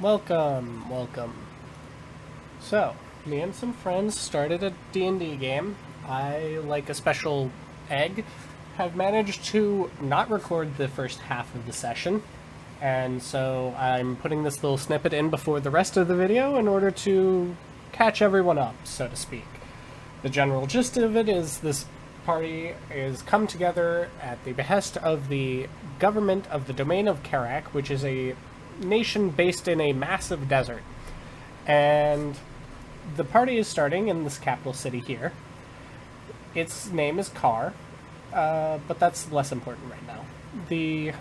Welcome, welcome. So, me and some friends started a D&D game. I, like a special egg, have managed to not record the first half of the session, and so I'm putting this little snippet in before the rest of the video in order to catch everyone up, so to speak. The general gist of it is this party is come together at the behest of the government of the domain of Karak, which is a nation based in a massive desert. And the party is starting in this capital city here. Its name is Kar, but that's less important right now. The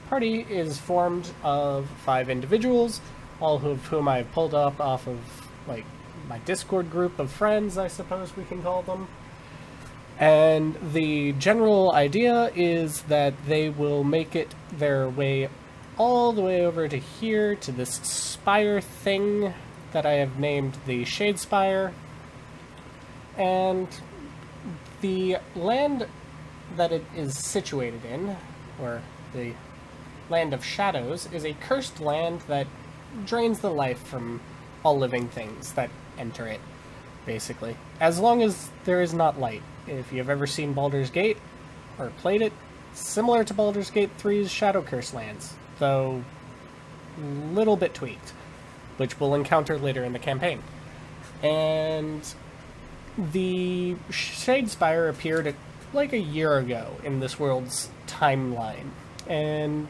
party is formed of 5 individuals, all of whom I've pulled up off of, like, my Discord group of friends, I suppose we can call them. And the general idea is that they will make it their way all the way over to here, to this spire thing that I have named the Shade Spire. And the land that it is situated in, or the Land of Shadows, is a cursed land that drains the life from all living things that enter it, basically. As long as there is not light. If you've ever seen Baldur's Gate, or played it, similar to Baldur's Gate 3's Shadow Curse lands, though a little bit tweaked, which we'll encounter later in the campaign. And the Shade Spire appeared like a year ago in this world's timeline, and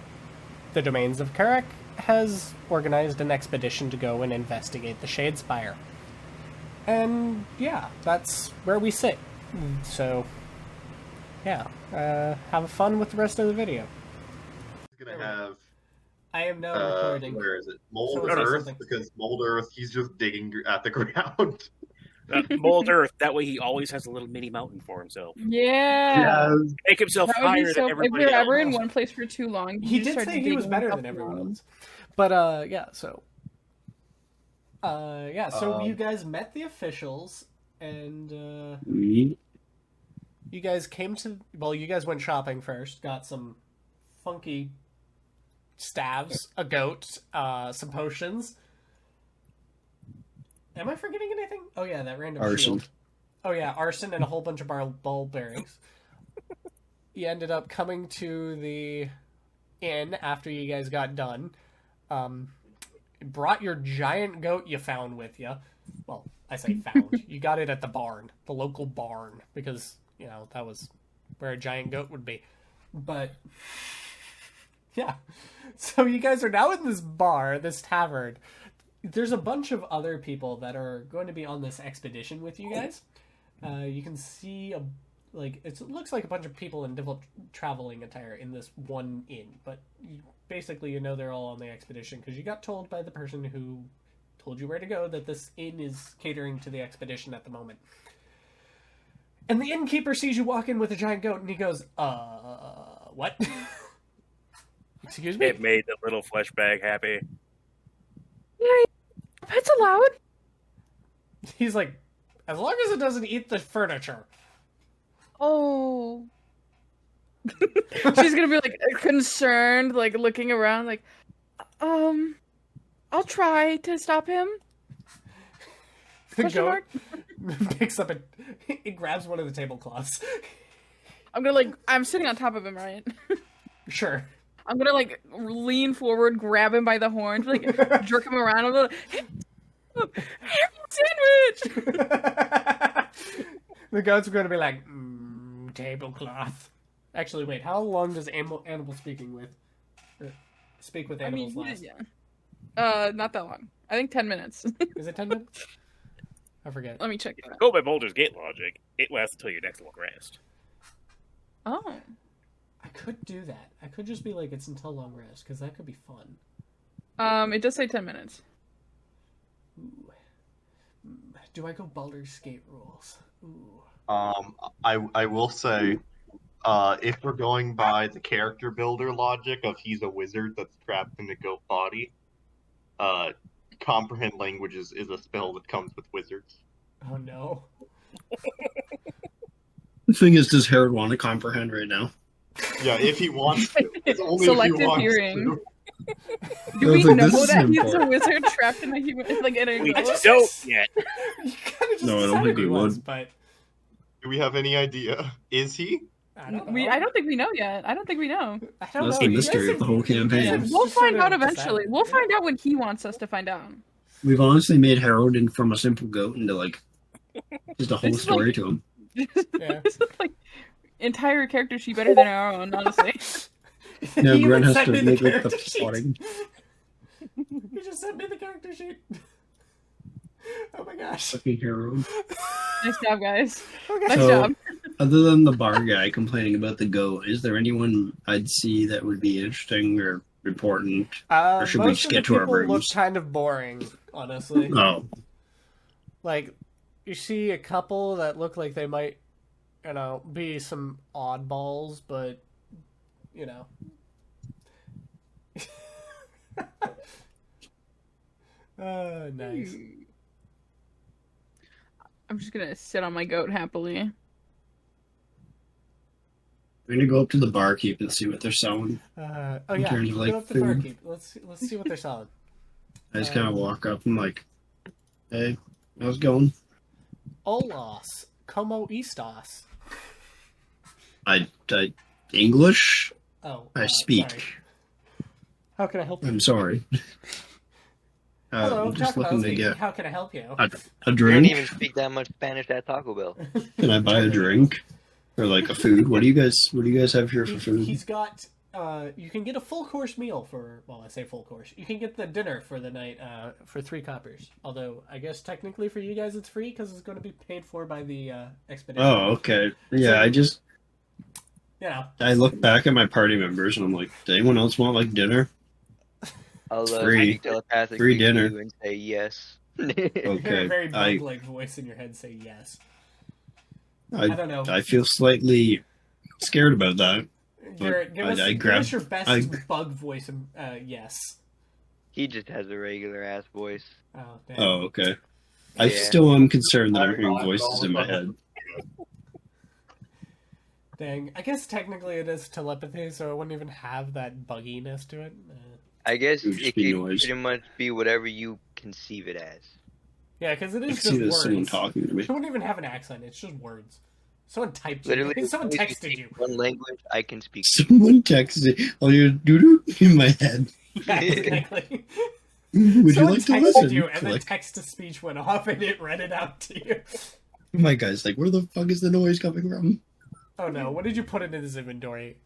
the Domains of Karak has organized an expedition to go and investigate the Shade Spire. And yeah, that's where we sit. So, yeah, have fun with the rest of the video. Gonna have. I am now recording. Where is it? Mold So Earth, something. because Mold Earth, he's just digging at the ground. Mold Earth. That way, he always has a little mini mountain for himself. Yeah. Make himself That would higher be than so. If everybody we were ever else. in one place for too long, He you did start say he was digging better up than everyone the else. But, yeah, so... so you guys met the officials, and, you guys came to... Well, you guys went shopping first, got some funky staves, a goat, some potions. Am I forgetting anything? Oh yeah, that random Arson. shield. Oh yeah, arson and a whole bunch of ball bearings. You ended up coming to the inn after you guys got done. Brought your giant goat you found with you. Well, I say found. You got it at the barn, the local barn, because, you know, that was where a giant goat would be. But, yeah. So you guys are now in this bar, this tavern. There's a bunch of other people that are going to be on this expedition with you guys. You can see it looks like a bunch of people in different traveling attire in this one inn, but basically you know they're all on the expedition because you got told by the person who told you where to go that this inn is catering to the expedition at the moment. And the innkeeper sees you walk in with a giant goat and he goes, what? Excuse me? It made the little flesh bag happy. Yeah, pets allowed. He's like, as long as it doesn't eat the furniture. Oh. She's gonna be like concerned, like looking around, like, I'll try to stop him. The Question goat mark? picks up it grabs one of the tablecloths. I'm sitting on top of him, right? Sure. I'm gonna like lean forward, grab him by the horns, like jerk him around a little. Sandwich. The goat's going to be like, tablecloth. Actually, wait. How long does animal speaking with speak with animals last? Yeah. Not that long. I think 10 minutes. Is it 10 minutes? I forget. Let me check it out. Go by Baldur's Gate logic. It lasts until your next long rest. Oh. I could do that. I could just be like, it's until long rest, because that could be fun. It does say 10 minutes. Ooh. Do I go Baldur's Gate rules? Ooh. I will say, if we're going by the character builder logic of he's a wizard that's trapped in a goat body, comprehend languages is a spell that comes with wizards. Oh no. The thing is, does Harold want to comprehend right now? Yeah, if he wants to. It's only if Selective he wants hearing. to. Do we like, know this is that he's a important. wizard trapped in a human, like in a We ghost? don't yet. You kind of just No, I don't decided think he we was, would. but Do we have any idea? Is he? I don't know. I don't think we know yet. I don't think we know. I don't That's know. the You guys mystery of have- the whole you guys campaign. have We'll just sort find out of eventually. decided. We'll find out when he wants us to find out. We've honestly made Harold in from a simple goat into like just a whole This is story like- to him. Yeah. This is like entire character sheet better than our own, honestly. Now He even Gren has sent to me make like the character sheet. plotting. He just sent me the character sheet. Oh my gosh. Fucking Harold. Nice job, guys. Okay. Nice So- job. Other than the bar guy complaining about the goat, is there anyone I'd see that would be interesting or important? Or should we most just of get the to our people look rooms? kind of boring, honestly. Oh, Like, you see a couple that look like they might, be some oddballs, but, nice. I'm just gonna sit on my goat happily. I'm gonna go up to the barkeep and see what they're selling. Oh In yeah, terms of, like, go up to food. barkeep. Let's see what they're selling. I just kind of walk up and like, hey, how's it going? Olas, como estas? I English? Oh, I speak. sorry. How can I help you? I'm sorry. Hello, I'm just Taco Bell looking to speaking. get How can I help you? a You don't drink. even speak that much Spanish at Taco Bell. Can I buy a drink or like a food? What do you guys have here for food? He's got. You can get a full course meal for. Well, I say full course. You can get the dinner for the night for 3 coppers. Although I guess technically for you guys it's free because it's going to be paid for by the expedition. Oh, okay. Yeah, I look back at my party members and I'm like, does anyone else want like dinner? I'll Free. speak telepathically Free to dinner. you and say yes. You hear a Okay. very I bug-like voice in your head say yes. I don't know. I feel slightly scared about that. Garrett, give us, I give grabbed- us your best I- bug voice and yes. He just has a regular ass voice. Oh, damn. Oh, okay. I Yeah. still am concerned that I'm hearing voices in my head. Dang. I guess technically it is telepathy, so it wouldn't even have that bugginess to it. I guess It would just it be could noise. pretty much be whatever you conceive it as. Yeah, because it I is can just see there's words. someone talking to me. It wouldn't even have an accent. It's just words. Someone typed Literally, you. Someone if you texted speak you. one language, I can speak. Someone texted all your doo-doo in my head. Yeah, exactly. Would Someone you like to texted listen? you, and then Click. text-to-speech went off, and it read it out to you. My guy's like, where the fuck is the noise coming from? Oh no, what did you put in his inventory?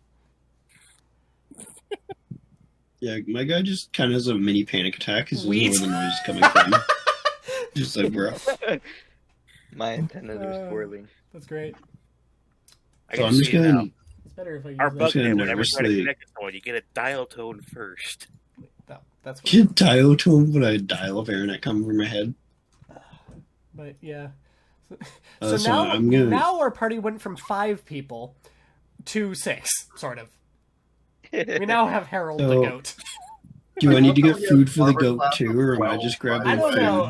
Yeah, my guy just kind of has a mini panic attack because he Wheat. doesn't know where the noise is coming from. Just like, bro. My antennas are Uh, swirling. That's great. I So can I'm just see it now. gonna. It's better if I use Our that. bug gonna net, whenever you try to nervously- connect to someone, you get a dial tone first. No, that's what. Get dial tone when I dial up internet coming from my head. But yeah. So So now, I'm gonna- now our party went from 5 people to 6, sort of. We now have Harold the So- goat. Do I need to get food for the goat too, or am I just grabbing I don't food? know.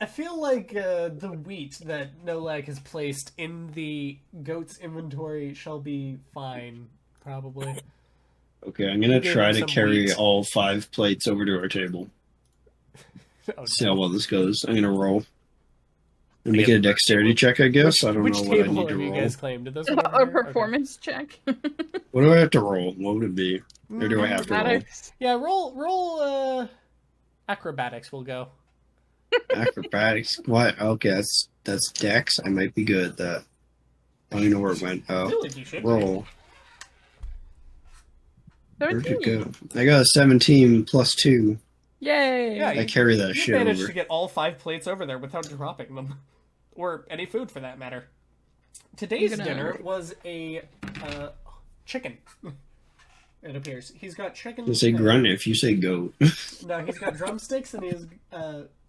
I feel like the wheat that Nlux has placed in the goat's inventory shall be fine, probably. Okay, I'm gonna Gave try him to some carry wheat. all 5 plates over to our table. Oh, See how well this goes. I'm gonna roll. And make it a dexterity check, I guess. I don't Which know what I table need to have you roll. guys claimed? Did this one over A here? Okay. performance check. What do I have to roll? What would it be? Or do I have to roll? Acrobatics. Yeah, roll acrobatics will go. Acrobatics. What? Okay, that's dex. I might be good at that. I don't even know where it went. I Oh, feel like you should be. roll. Where'd it 17. go? I got a 17 plus 2. Yay! Yeah, I carry that You shit managed over. to get all 5 plates over there without dropping them. Or any food, for that matter. Today's I'm gonna- dinner was a chicken. It appears. He's got chicken. You say grunt if you say goat. No, he's got drumsticks, and he's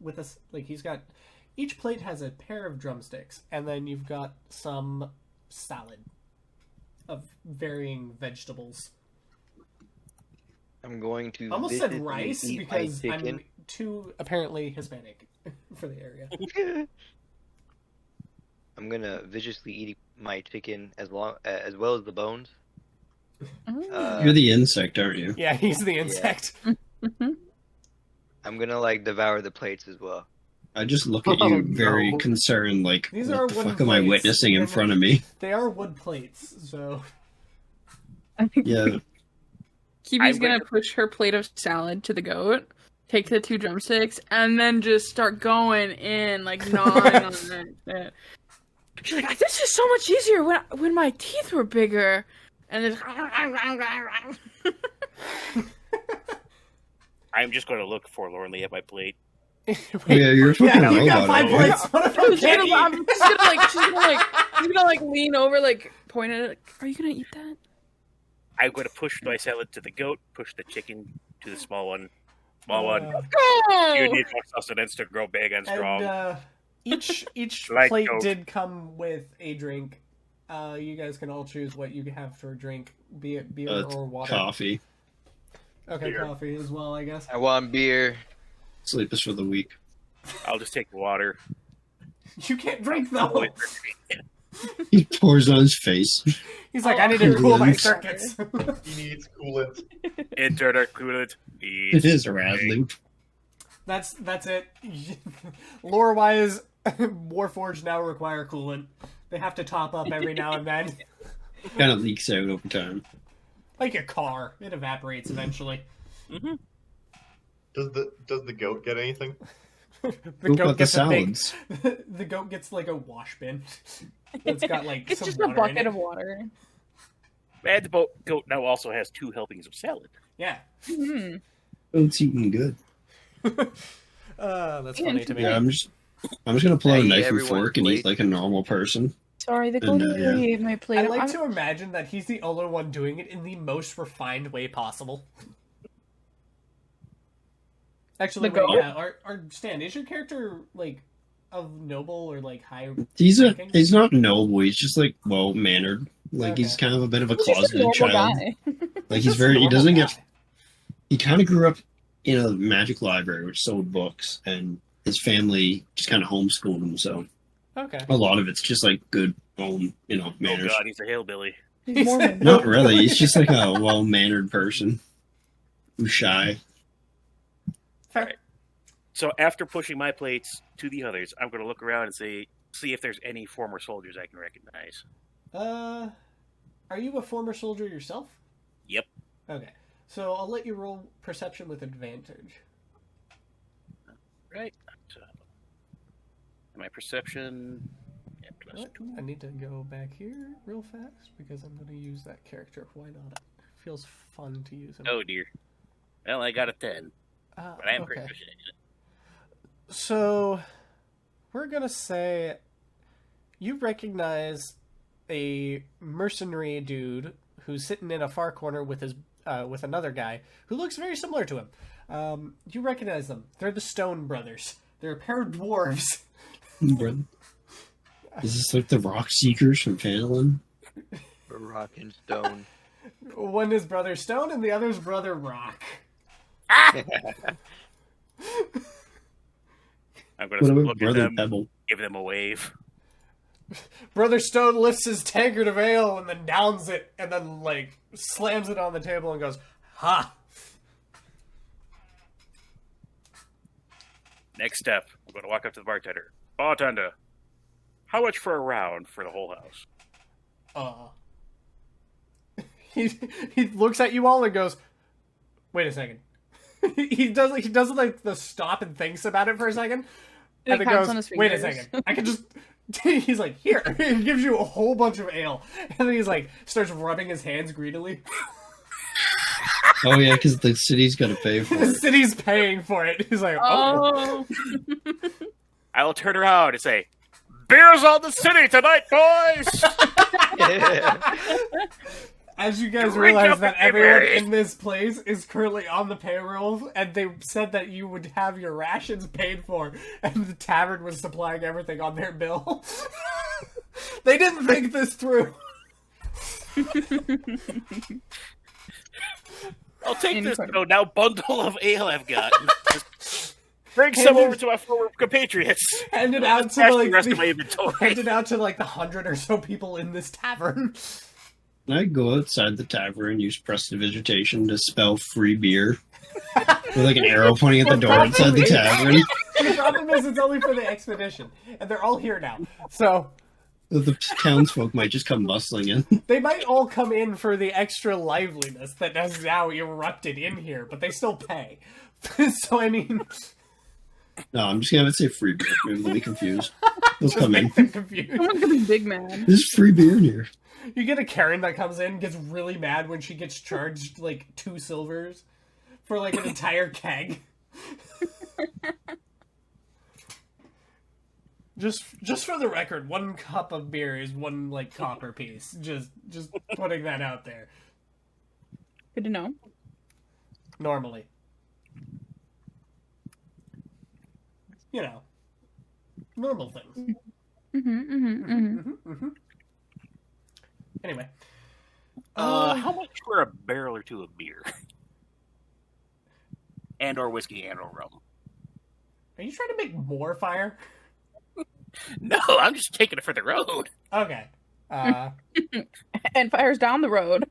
with us. Like he's got. Each plate has a pair of drumsticks, and then you've got some salad of varying vegetables. I'm going to I almost said viciously rice eat because my I'm chicken. too apparently Hispanic for the area. I'm gonna viciously eat my chicken as well as the bones. Oh. Uh, You're the insect, aren't you? Yeah, he's the insect. Mhm. I'm gonna like devour the plates as well. I just look at Oh, you very no. concerned, like, These what are the wooden fuck am I plates, witnessing in and front of me? They are wood plates, so Yeah, Kiwi's I'm gonna gonna- push her plate of salad to the goat, take the 2 drumsticks, and then just start going in, like gnawing on it. She's like, "This is so much easier when my teeth were bigger." And then I'm just going to look forlornly at my plate. oh, yeah, you're a fucking yeah, you got robot. 5 over plates. What if I can't I'm eat? just gonna like lean over, like point at it. Like, are you gonna eat that? I'm going to push my salad to the goat, push the chicken to the small one. Small one. You Oh! need more sustenance to grow big and strong. And each Like plate Coke. did come with a drink. You guys can all choose what you have for a drink, be it beer or water. Coffee. Okay, Beer. coffee as well, I guess. I want beer. Sleep is for the weak. I'll just take the water. You can't drink though. He pours on his face. He's like, I need to cool my circuits. He needs coolant. Internal coolant. It is a rad loop. That's it. Lore wise, Warforged now require coolant. They have to top up every now and then. Kind of leaks out over time. Like a car, it evaporates eventually. Mm-hmm. Does the goat get anything? The Who goat got the gets a big. salads? The goat gets like a wash bin. It's got like It's some just a water in bucket it. of water. And the goat now also has 2 helpings of salad. Yeah. Hmm. Oh, it's eating good. That's funny to me. Yeah, I'm just gonna pull out I a eat knife and everyone's fork and eat plate. like a normal person. Sorry, the And, goat yeah. really ate my plate. I like I'm- to imagine that he's the only one doing it in the most refined way possible. Actually, The wait, goat? yeah. Our Stan, is your character like of noble or like high? He's ranking? he's not noble. He's just like well mannered. Like Okay. he's kind of a bit of a He's just a closeted normal child. guy. Like he's Just a very. He normal doesn't guy. get. He kind of grew up in a magic library which sold books, and his family just kind of homeschooled him. So Okay. a lot of it's just like good home, Oh manners. god, he's a hillbilly. He's Mormon. Not really. He's just like a well mannered person who's shy. Fair. So after pushing my plates to the others, I'm going to look around and see if there's any former soldiers I can recognize. Are you a former soldier yourself? Yep. Okay. So I'll let you roll perception with advantage. Right. So, my perception. Yeah, plus What? 2. I need to go back here real fast because I'm going to use that character. Why not? It feels fun to use him. Oh dear. Well, I got a 10, but I am okay. pretty proficient in it. So, we're gonna say you recognize a mercenary dude who's sitting in a far corner with his with another guy who looks very similar to him. You recognize them. They're the Stone Brothers. They're a pair of dwarves. Brother. Is this like the Rock Seekers from Phantom? Rock and stone. One is Brother Stone and the other's Brother Rock. I'm going What to about look at Brother them, Pebble? give them a wave. Brother Stone lifts his tankard of ale and then downs it and then like slams it on the table and goes, "Ha!" Next step, I'm going to walk up to the bartender. Bartender, how much for a round for the whole house? He looks at you all and goes, "Wait a second." he does like the stop and thinks about it for a second, He and then counts goes, on his "Wait a fingers. second, I can just." He's like, "Here." He gives you a whole bunch of ale, and then he's like, starts rubbing his hands greedily. Oh yeah, because the city's got to pay for The it. city's paying for it. He's like, "Oh." Oh. I will turn around and say, "Beers on the city tonight, boys!" As you guys Drink realize up that and get everyone ready. in this place is currently on the payroll, and they said that you would have your rations paid for, and the tavern was supplying everything on their bill. They didn't think this through. I'll take this Incredible. now bundle of ale I've got. Just bring some over to my former compatriots. Handed out to Trash like the rest of my inventory. handed out to like the 100 or so people in this tavern. I go outside the tavern, use prestidigitation to spell free beer With like an arrow pointing at the door inside the tavern. The problem is it's only for the expedition, and they're all here now. So The townsfolk might just come bustling in. they might all come in for the extra liveliness that has now erupted in here, but they still pay. So I mean, No, I'm just gonna have it say free beer. Maybe they'll be confused. They'll just come in. make them confused. Someone's gonna be big mad. There's free beer in here. You get a Karen that comes in, gets really mad when she gets charged like 2 silvers for like an entire keg. Just for the record, 1 cup of beer is 1 like copper piece. Just putting that out there. Good to know. Normally. You know. Normal things. Anyway. How much for a barrel or 2 of beer? And or whiskey and or rum? Are you trying to make more fire? No, I'm just taking it for the road. Okay. And fires down the road.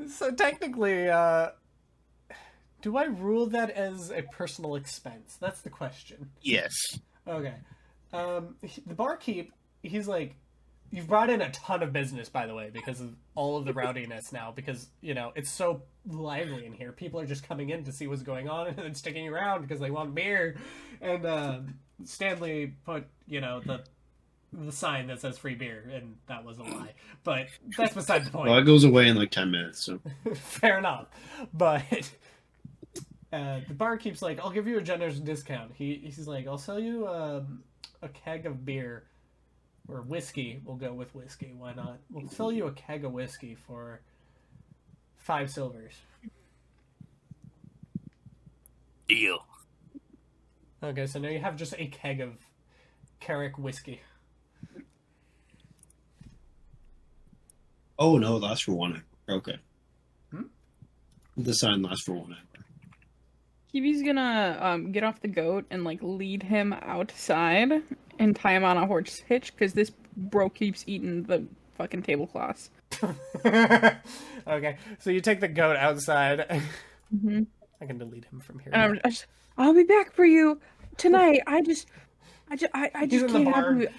So technically, do I rule that as a personal expense? That's the question. Yes. Okay. The barkeep, he's like, you've brought in a ton of business, by the way, because of all of the rowdiness now, because, you know, it's so lively in here. People are just coming in to see what's going on and then sticking around because they want beer. And Stanley put, you know, the sign that says free beer, and that was a lie. But that's beside the point. Well, it goes away in like 10 minutes, so. Fair enough. But the barkeep's like, I'll give you a generous discount. He's like, I'll sell you a keg of beer. Or whiskey. We'll go with whiskey. Why not? We'll sell you a keg of whiskey for 5 silvers. Deal. Okay, so now you have just a keg of Carrick whiskey. Oh, no, it lasts for 1 hour. Okay. Hmm? The sign lasts for 1 hour. Kiwi's gonna get off the goat and like lead him outside and tie him on a horse hitch because this bro keeps eating the fucking tablecloths. Okay, so you take the goat outside. Mm-hmm. I can delete him from here. And I'll be back for you tonight. I just He's in can't the have barn. you.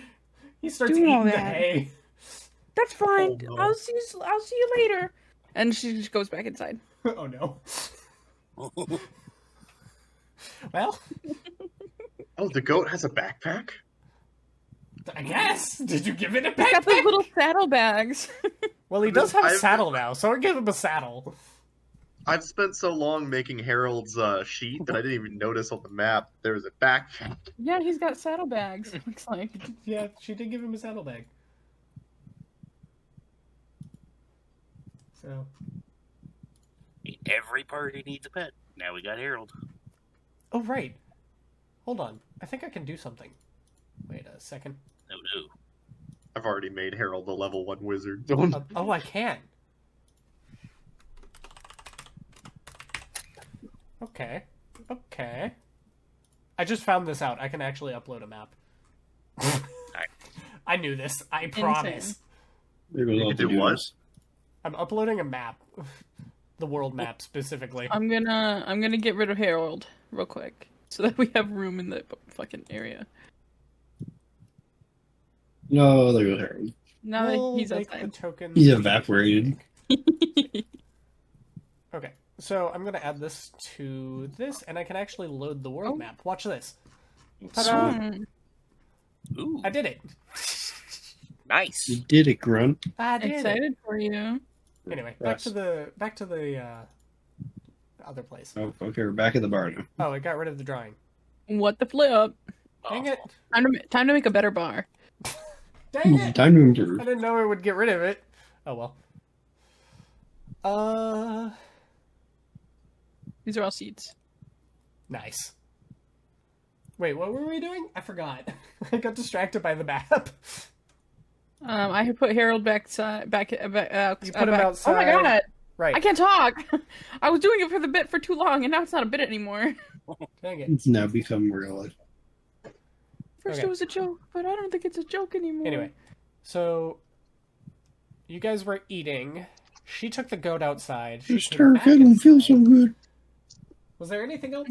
He starts doing all eating the that. hay. That's fine. Oh, no. I'll see you later. And she just goes back inside. Oh no. Well, Oh, the goat has a backpack? I guess. Did you give it a He's got those backpack? little saddlebags. Well, he does have a I've- saddle now, so I'll give him a saddle. I've spent so long making Harold's sheet that I didn't even notice on the map there was a backpack. Yeah, he's got saddlebags. Looks like. Yeah, she did give him a saddlebag. So, Every party needs a pet. Now we got Harold. oh right. Hold on. I think I can do something. Wait a second. Oh no. I've already made Harold a level 1 wizard. Oh, I can. Okay. Okay. I just found this out. I can actually upload a map. I knew this. I promise. There goes You all can the do what? noodles. I'm uploading a map. The world map specifically. I'm gonna get rid of Harold real quick so that we have room in the fucking area. No, there goes Harold. Now We'll that he's make the outside. tokens. He's evaporated. Okay, so I'm gonna add this to this, and I can actually load the world Oh. map. Watch this. Ta-da! Mm. Ooh, I did it. nice. You did it, Grunt. I did it. Excited for you. Anyway, Yes. back to the other place. Oh, okay, we're back at the bar now. Oh, I got rid of the drawing. What the flip? Dang Oh, it! Time to make a better bar. Dang it! Time to improve. I didn't know I would get rid of it. Oh well. These are all seeds. Nice. Wait, what were we doing? I forgot. I got distracted by the map. I had put Harold back out. You put him back. outside. Oh my god! Right. I can't talk. I was doing it for the bit for too long, and now it's not a bit anymore. Dang it. It's now become real. First Okay. it was a joke, but I don't think it's a joke anymore. Anyway, so you guys were eating She took the goat outside. She Just came her back feeling feels so inside. good. Was there anything else?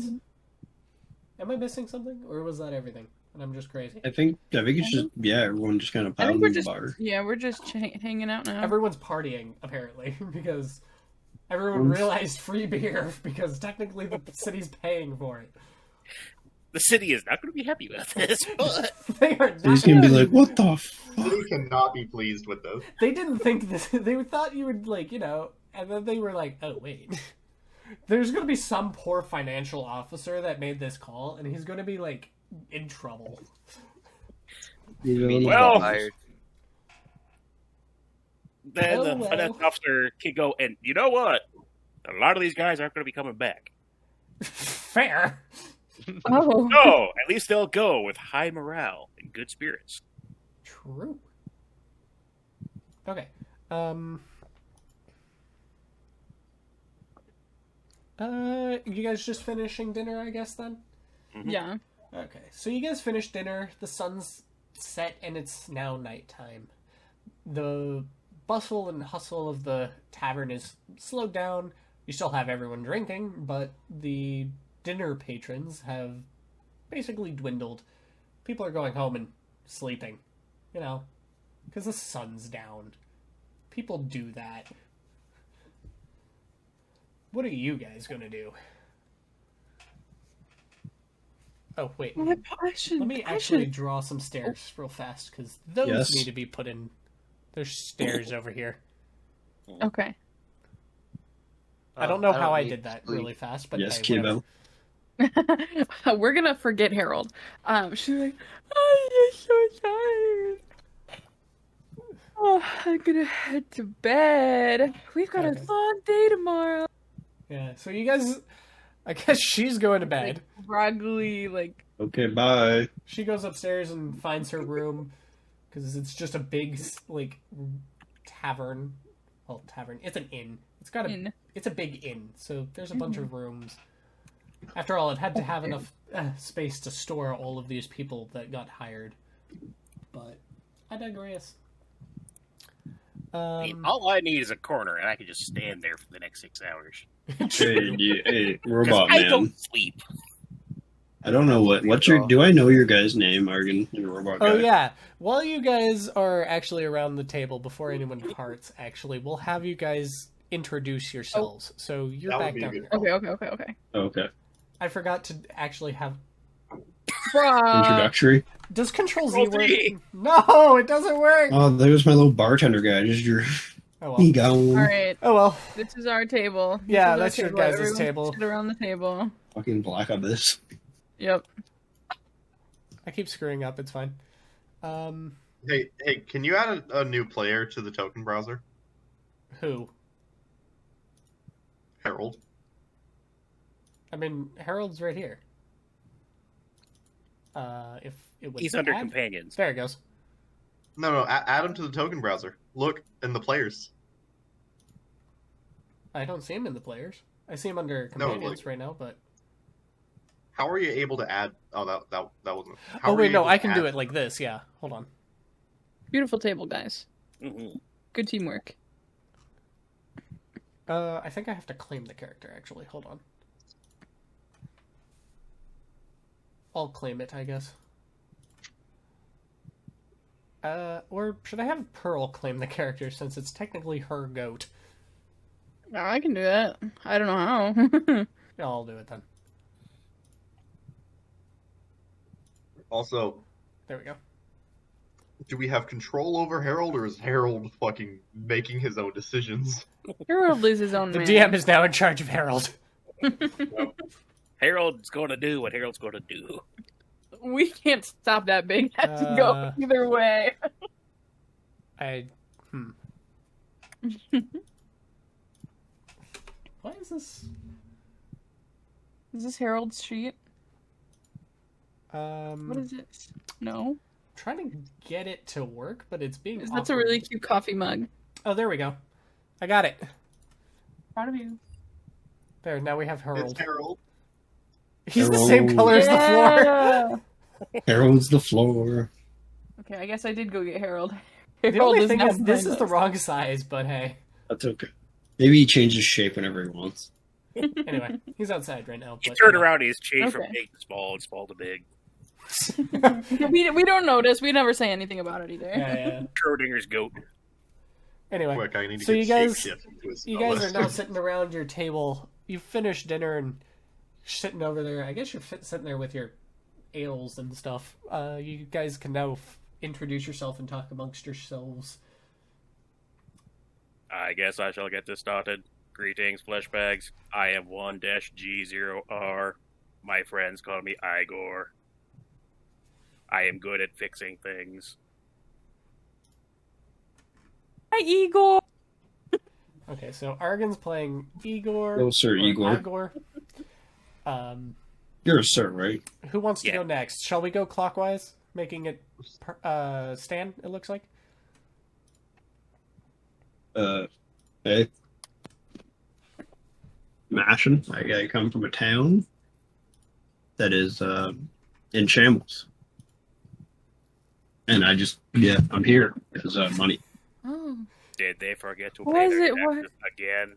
Am I missing something, or was that everything? And I'm just crazy. I think it's just everyone just kind of I think pounding we're the just bar. we're just hanging out now. Everyone's partying apparently because everyone realized free beer because technically the city's paying for it. The city is not going to be happy with this, but They are not. He's gonna be like, "What the fuck?" City cannot be pleased with this. They didn't think this. They thought you would and then they were like, "Oh wait, there's gonna be some poor financial officer that made this call, and he's gonna be like in trouble." Meeting Well- fired. then Oh, the well. finance officer can go, and you know what? A lot of these guys aren't going to be coming back. Fair. Oh, No, at least they'll go with high morale and good spirits. True. Okay. You guys just finishing dinner, I guess, then? yeah. Okay. So you guys finished dinner, the sun's set, and it's now nighttime. The bustle and hustle of the tavern is slowed down. You still have everyone drinking, but the dinner patrons have basically dwindled. People are going home and sleeping, because the sun's down. People do that. What are you guys gonna do? Oh, wait. I should. Let me actually draw some stairs real fast, because those Yes. need to be put in. There's stairs over here. Okay. I don't know how I need did that sleep. really fast, but Yes, hey, whatever. kiddo. We're gonna forget Harold. She's like, I'm just so tired. Oh, I'm gonna head to bed. We've got Okay. a long day tomorrow. Yeah, so you guys... I guess she's going to bed. Groggily, like, Okay, bye. She goes upstairs and finds her room, because it's just a big, tavern. Well, tavern. It's an inn. Inn. It's a big inn, so there's a bunch of rooms. After all, it had to have enough space to store all of these people that got hired. But I digress. I mean, all I need is a corner, and I can just stand there for the next 6 hours. Hey, 'Cause robot I man. don't sleep. I don't know what's your. Do I know your guy's name, Argan? Your robot guy. Oh yeah. While you guys are actually around the table, before anyone parts, actually, we'll have you guys introduce yourselves. So you're That would back be a down good there. okay. Okay. I forgot to actually have. Bruh. Introductory. Does Control Z Control work? Z. No, it doesn't work. Oh, there's my little bartender guy. Just your. Oh He well. gone. Alright, Oh well. this is our table. This Yeah, is our that's your table. guys' Everyone table. Sit around the table. Fucking Black Abyss. Yep. I keep screwing up. It's fine. Hey, can you add a new player to the token browser? Who? Harold. I mean, Harold's right here. If it would. He's under add- companions. There it goes. No, add him to the token browser. Look in the players. I don't see him in the players. I see him under No, companions right now, but. How are you able to add? Oh, that wasn't. Oh wait, no, I can do it like this. Yeah, hold on. Beautiful table, guys. Mhm. Good teamwork. I think I have to claim the character. Actually, hold on. I'll claim it, I guess. Or should I have Pearl claim the character since it's technically her goat? No, I can do that. I don't know how. Yeah, I'll do it then. Also, There we go. do we have control over Harold, or is Harold fucking making his own decisions? Harold is his own The man. DM is now in charge of Harold. Harold's going to do what Harold's going to do. We can't stop that big head to go Uh, either way. Why is this? Is this Harold's sheet? What I'm is it? No. trying to get it to work, but it's being. That's awkward. a really cute coffee mug. Oh, there we go. I got it. Proud of you. There. Now we have Harold. It's Harold. He's the same Harold. color as the floor. Yeah! Harold's the floor. Okay, I guess I did go get Harold. The Harold only is thing now is, this behind is the us. wrong size, but hey. That's okay. Maybe he changes shape whenever he wants. Anyway, he's outside right now. He But, turned around, he's changed from Okay. big to small and small to big. we don't notice. We never say anything about it either. Yeah. Schrodinger's goat. Anyway, Quick, I need to so get you guys, shapeshift into a you guys are spell. now sitting around your table. You've finished dinner and sitting over there. I guess you're sitting there with your ales and stuff. You guys can now introduce yourself and talk amongst yourselves. I guess I shall get this started. Greetings, flesh bags. I am 1-G0R. My friends call me Igor. I am good at fixing things. Hi, Igor. Okay, so Argon's playing Igor. Oh, Sir or Igor. Igor. You're a sir, right? Who wants to Yeah. go next? Shall we go clockwise, making it Stan? It looks like. Hey. Mashin. I come from a town that is in shambles. And I'm here because money. Oh. Did they forget to Why pay is their it- why- taxes again?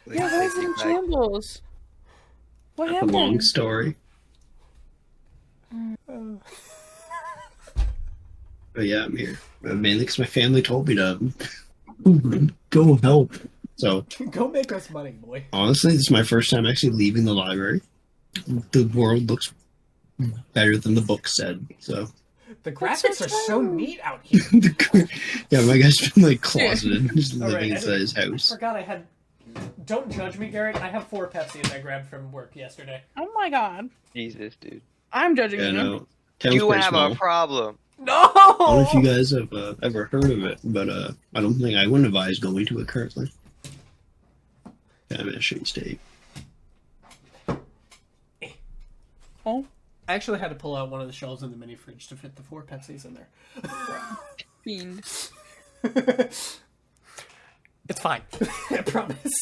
Yeah, why is it in shambles? What That's a happened? long story. But yeah, I'm here. Mainly because my family told me to go help. So Go make us money, boy. honestly, this is my first time actually leaving the library. The world looks better than the book said. So The What's graphics your are so time? neat out here. yeah, my guy's been like closeted, just All right, living I inside his I house. forgot I had. Don't judge me, Garrett. I have 4 Pepsis I grabbed from work yesterday. Oh my god. Jesus, dude. I'm judging Yeah, you. no. Town's You pretty have small. a problem. No. I don't know if you guys have ever heard of it, but I don't think I wouldn't advise going to it currently. Kind of a shitty state. Oh, I actually had to pull out one of the shelves in the mini fridge to fit the 4 Pepsis in there. fiend. It's fine. I promise.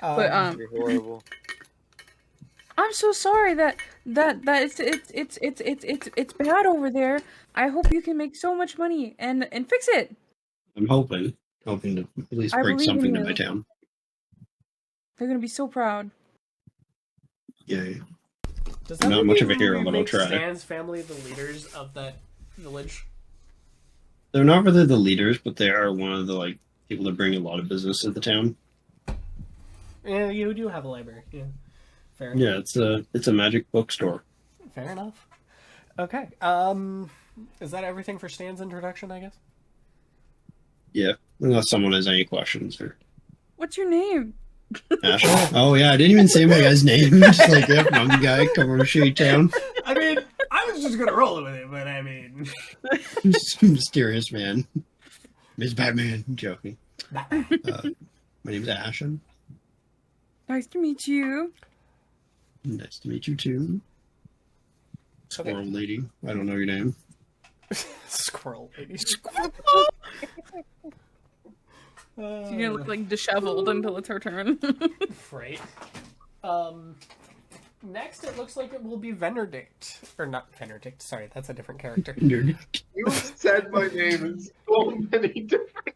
But You're horrible. I'm so sorry that it's bad over there. I hope you can make so much money and fix it. I'm hoping to at least I bring believe in something to you. my town. They're gonna be so proud. Yeah. Does I'm not much of a mean hero, we but I'll make try. Stan's family the leaders of that village? They're not really the leaders, but they are one of the people that bring a lot of business to the town. Yeah, you do have a library. Yeah, fair enough. Yeah, it's a magic bookstore. Fair enough. Okay. Is that everything for Stan's introduction? I guess. Yeah, unless someone has any questions or What's your name? Ashley. Oh yeah, I didn't even say my guy's name. Just like I'm the guy coming from Shady Town. I mean, I was just gonna roll with it, but I mean, Mysterious man. Miss Batman. I'm joking. My name's Ashen. Nice to meet you. Nice to meet you too. Squirrel lady. I don't know your name. squirrel lady. You're gonna look like disheveled until it's her turn. Right. Next, it looks like it will be Venedict. Or not Venedict, sorry, that's a different character. You said my name in so many different.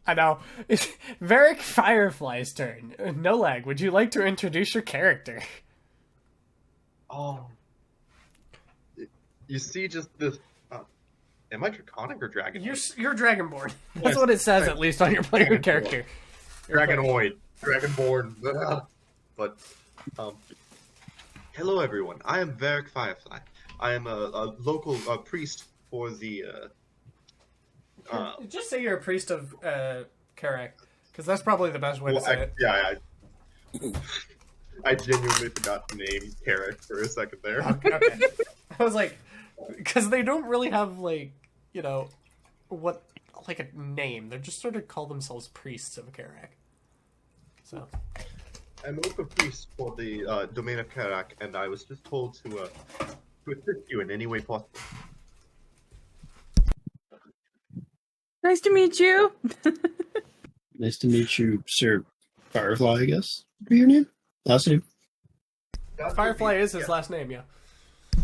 I know. It's Varric Firefly's turn. No lag, would you like to introduce your character? Oh. You see, just this. Am I Draconic or Dragon? You're Dragonborn. That's what it says, at least, on your player character. Dragonoid. Dragonborn. But, hello everyone. I am Varric Firefly. I am a local priest for the, Just say you're a priest of Karak, because that's probably the best way to say it. I genuinely forgot to name Carrick for a second there. Okay. I was like, because they don't really have, like, you know, what, like a name. They just sort of call themselves priests of Karak. So. I'm a local priest for the domain of Karak, and I was just told to assist you in any way possible. Nice to meet you. Nice to meet you, Sir Firefly, I guess. What your name? Last name? Firefly is his last name, yeah.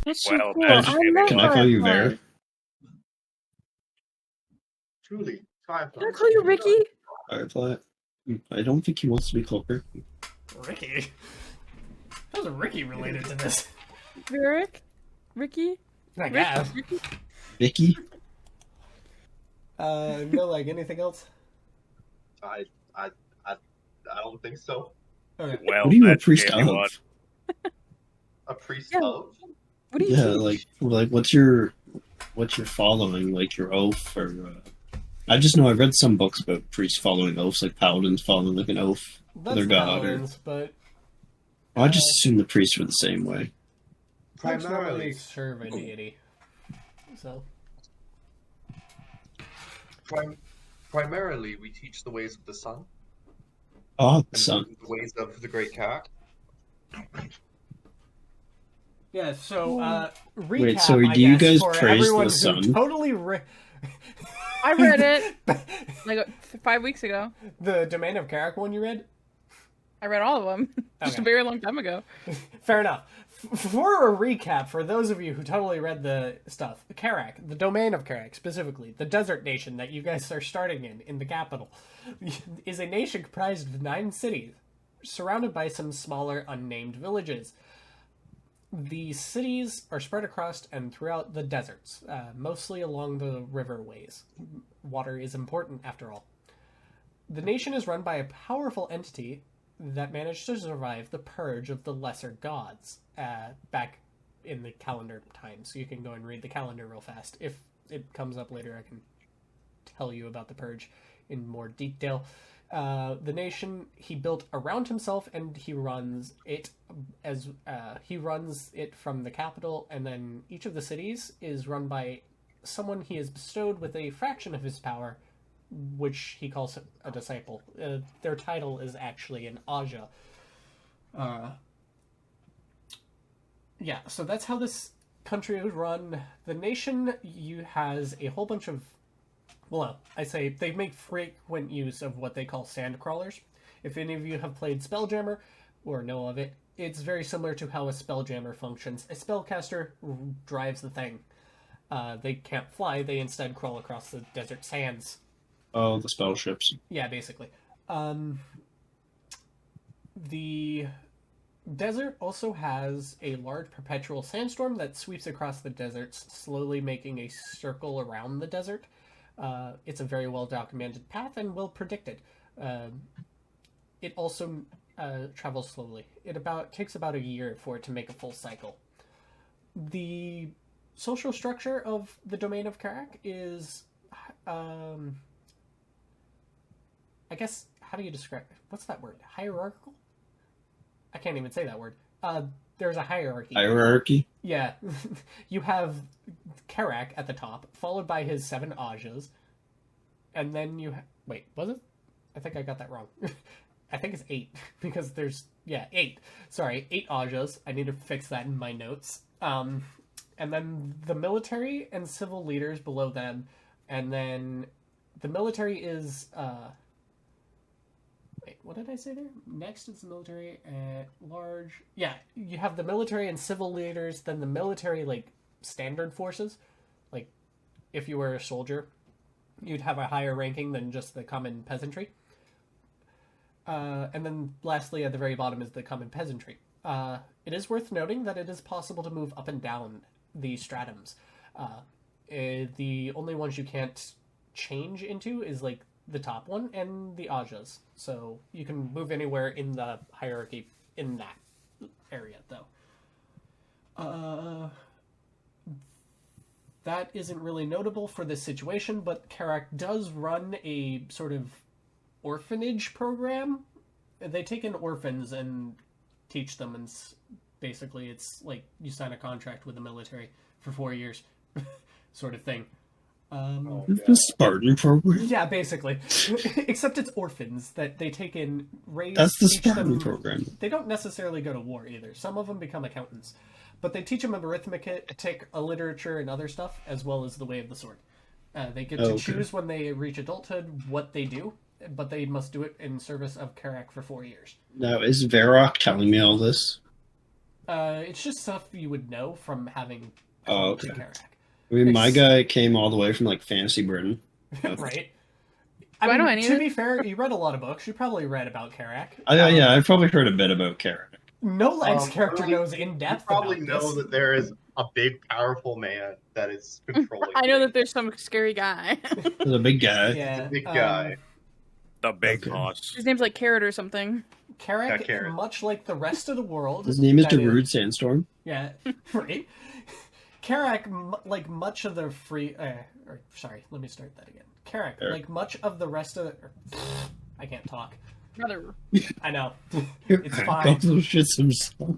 That's so Well, cool. that's- I love Can I call you Firefly. Vera? Truly, Firefly. Can I call you Ricky? Firefly? I don't think he wants to be called Ricky. Ricky? How's Ricky related to this? Ricky? I guess. Ricky? Vicky? No, like anything else? I don't think so. Okay. Well, What are you a that's priest really of? what- A priest Yeah. of? What do you Yeah, teach? like what's your following, like your oath, or I just know I read some books about priests following oaths, like paladins following like an oath That's their god, paladins, but I just assume the priests were the same way. monks normally Primarily, serve a deity. So, primarily, we teach the ways of the sun Oh, and the sun. the ways of the great cat. yeah, so, recap, Wait, so I do you guess, guys for praise the everyone who sun? totally I read it like 5 weeks ago. The Domain of Karak one you read? I read all of them just a Okay. very long time ago. Fair enough. For a recap, for those of you who totally read the stuff, Karak, the Domain of Karak specifically, the desert nation that you guys are starting in the capital, is a nation comprised of 9 cities, surrounded by some smaller unnamed villages. The cities are spread across and throughout the deserts, mostly along the riverways. Water is important, after all. The nation is run by a powerful entity that managed to survive the purge of the lesser gods back in the calendar time. So you can go and read the calendar real fast. If it comes up later, I can tell you about the purge in more detail. The nation he built around himself, and he runs it from the capital, and then each of the cities is run by someone he has bestowed with a fraction of his power, which he calls a disciple. Their title is actually an Aja. Yeah, so that's how this country is run. The nation has a whole bunch of, well, I say they make frequent use of what they call sand crawlers. If any of you have played Spelljammer or know of it, it's very similar to how a Spelljammer functions. A spellcaster drives the thing. They can't fly, they instead crawl across the desert sands. Oh, the spell ships. Yeah, basically. The desert also has a large perpetual sandstorm that sweeps across the deserts, slowly making a circle around the desert. It's a very well documented path and well predicted. It also travels slowly. It takes about a year for it to make a full cycle. The social structure of the Domain of Karak is, I guess, how do you describe it? What's that word? Hierarchical? I can't even say that word. There's a hierarchy. Hierarchy? Yeah. You have Karak at the top, followed by his 7 Ajas. And then wait, was it? I think I got that wrong. I think it's 8, because there's, 8. Sorry, 8 Ajas. I need to fix that in my notes. And then the military and civil leaders below them. And then the military is, wait, what did I say there? Next is the military at large. Yeah, you have the military and civil leaders, then the military, like, standard forces. Like, if you were a soldier, you'd have a higher ranking than just the common peasantry. And then lastly, at the very bottom is the common peasantry. It is worth noting that it is possible to move up and down the stratums. The only ones you can't change into is, like, the top one and the Ajas. So you can move anywhere in the hierarchy in that area, though. That isn't really notable for this situation, but Karak does run a sort of orphanage program. They take in orphans and teach them, and basically it's like you sign a contract with the military for 4 years, sort of thing. The Spartan program? Yeah, basically. Except it's orphans that they take in, raise, That's the teach Spartan them. program. They don't necessarily go to war either. Some of them become accountants. But they teach them arithmetic, literature, and other stuff, as well as the way of the sword. They get to choose when they reach adulthood what they do, but they must do it in service of Karak for 4 years. Now, is Varrock telling me all this? It's just stuff you would know from having Okay. to Karak. I mean, my guy came all the way from, like, Fantasy Britain. Right? Do I know any to of be it? fair, you read a lot of books. You probably read about Karak. Yeah, I've probably heard a bit about Karen. No Leg's character Early- knows in You depth probably about know this. that there is a big, powerful man that is controlling. I know that things. there's some scary guy. There's a big guy. Yeah, Big guy. The big Okay. boss. His name's like Carrot or something. Karak, Yeah, Carrot. much like the rest of the world. His name is that Darude Sandstorm. Yeah, right. Karak, like much of the free. Sorry, let me start that again. Karak, Sure. like much of the rest of the. I can't talk. Brother. I know. It's fine. Got those shits himself.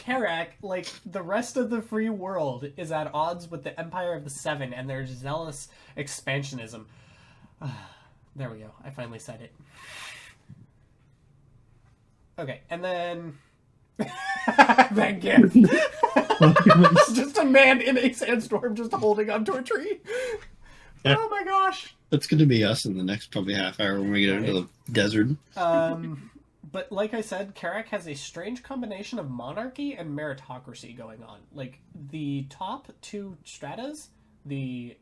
Karak, like the rest of the free world, is at odds with the Empire of the Seven and their zealous expansionism. There we go. I finally said it. Okay, and then. Thank you. It's just a man in a sandstorm just holding onto a tree. Yeah. Oh my gosh. That's going to be us in the next probably half hour when we get into the desert. But like I said, Karak has a strange combination of monarchy and meritocracy going on. Like, the top two stratas, the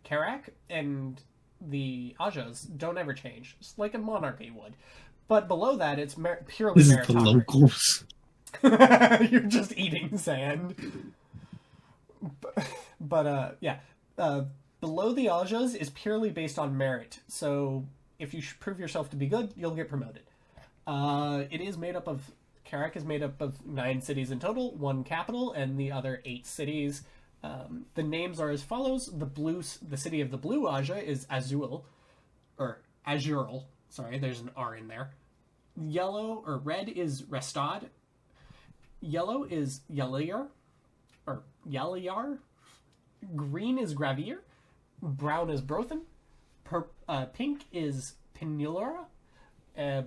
Karak and the Ajas, don't ever change. It's like a monarchy would. But below that, it's purely This is the meritocracy. locals. You're just eating sand. But yeah. Below the Ajas is purely based on merit. So if you prove yourself to be good, you'll get promoted. It is made up of... Karak is made up of 9 cities in total, 1 capital, and the other 8 cities. The names are as follows. The city of the Blue Aja is Azul. Or Azuril. Sorry, there's an R in there. Yellow or red is Restad. Yellow is Yalir. Or Yalir. Green is Gravir. Brown is Brothen. Pink is Pinulura.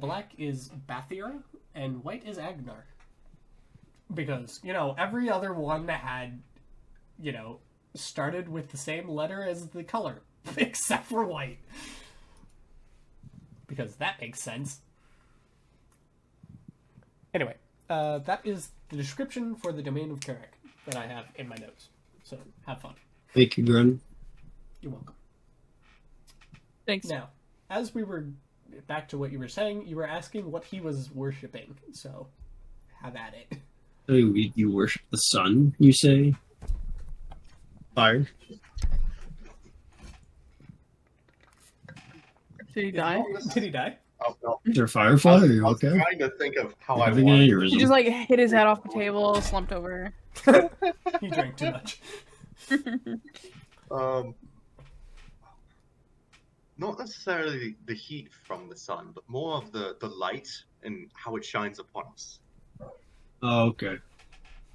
Black is Bathira. And white is Agnar. Because, every other one had, started with the same letter as the color. Except for white. Because that makes sense. Anyway, that is the description for the domain of Karak that I have in my notes. So, have fun. Thank you, Grun. You're welcome. Thanks. Now, as we were back to what you were saying, you were asking what he was worshipping. So, have at it. So you worship the sun, you say? Fire? Did he die? Did he die? Oh, no. Is there a firefly? Are you I was okay? trying to think of how You I having want. an He aneurysm? just like hit his head off the table, slumped over. He drank too much. Not necessarily the heat from the sun, but more of the light and how it shines upon us. Oh, okay.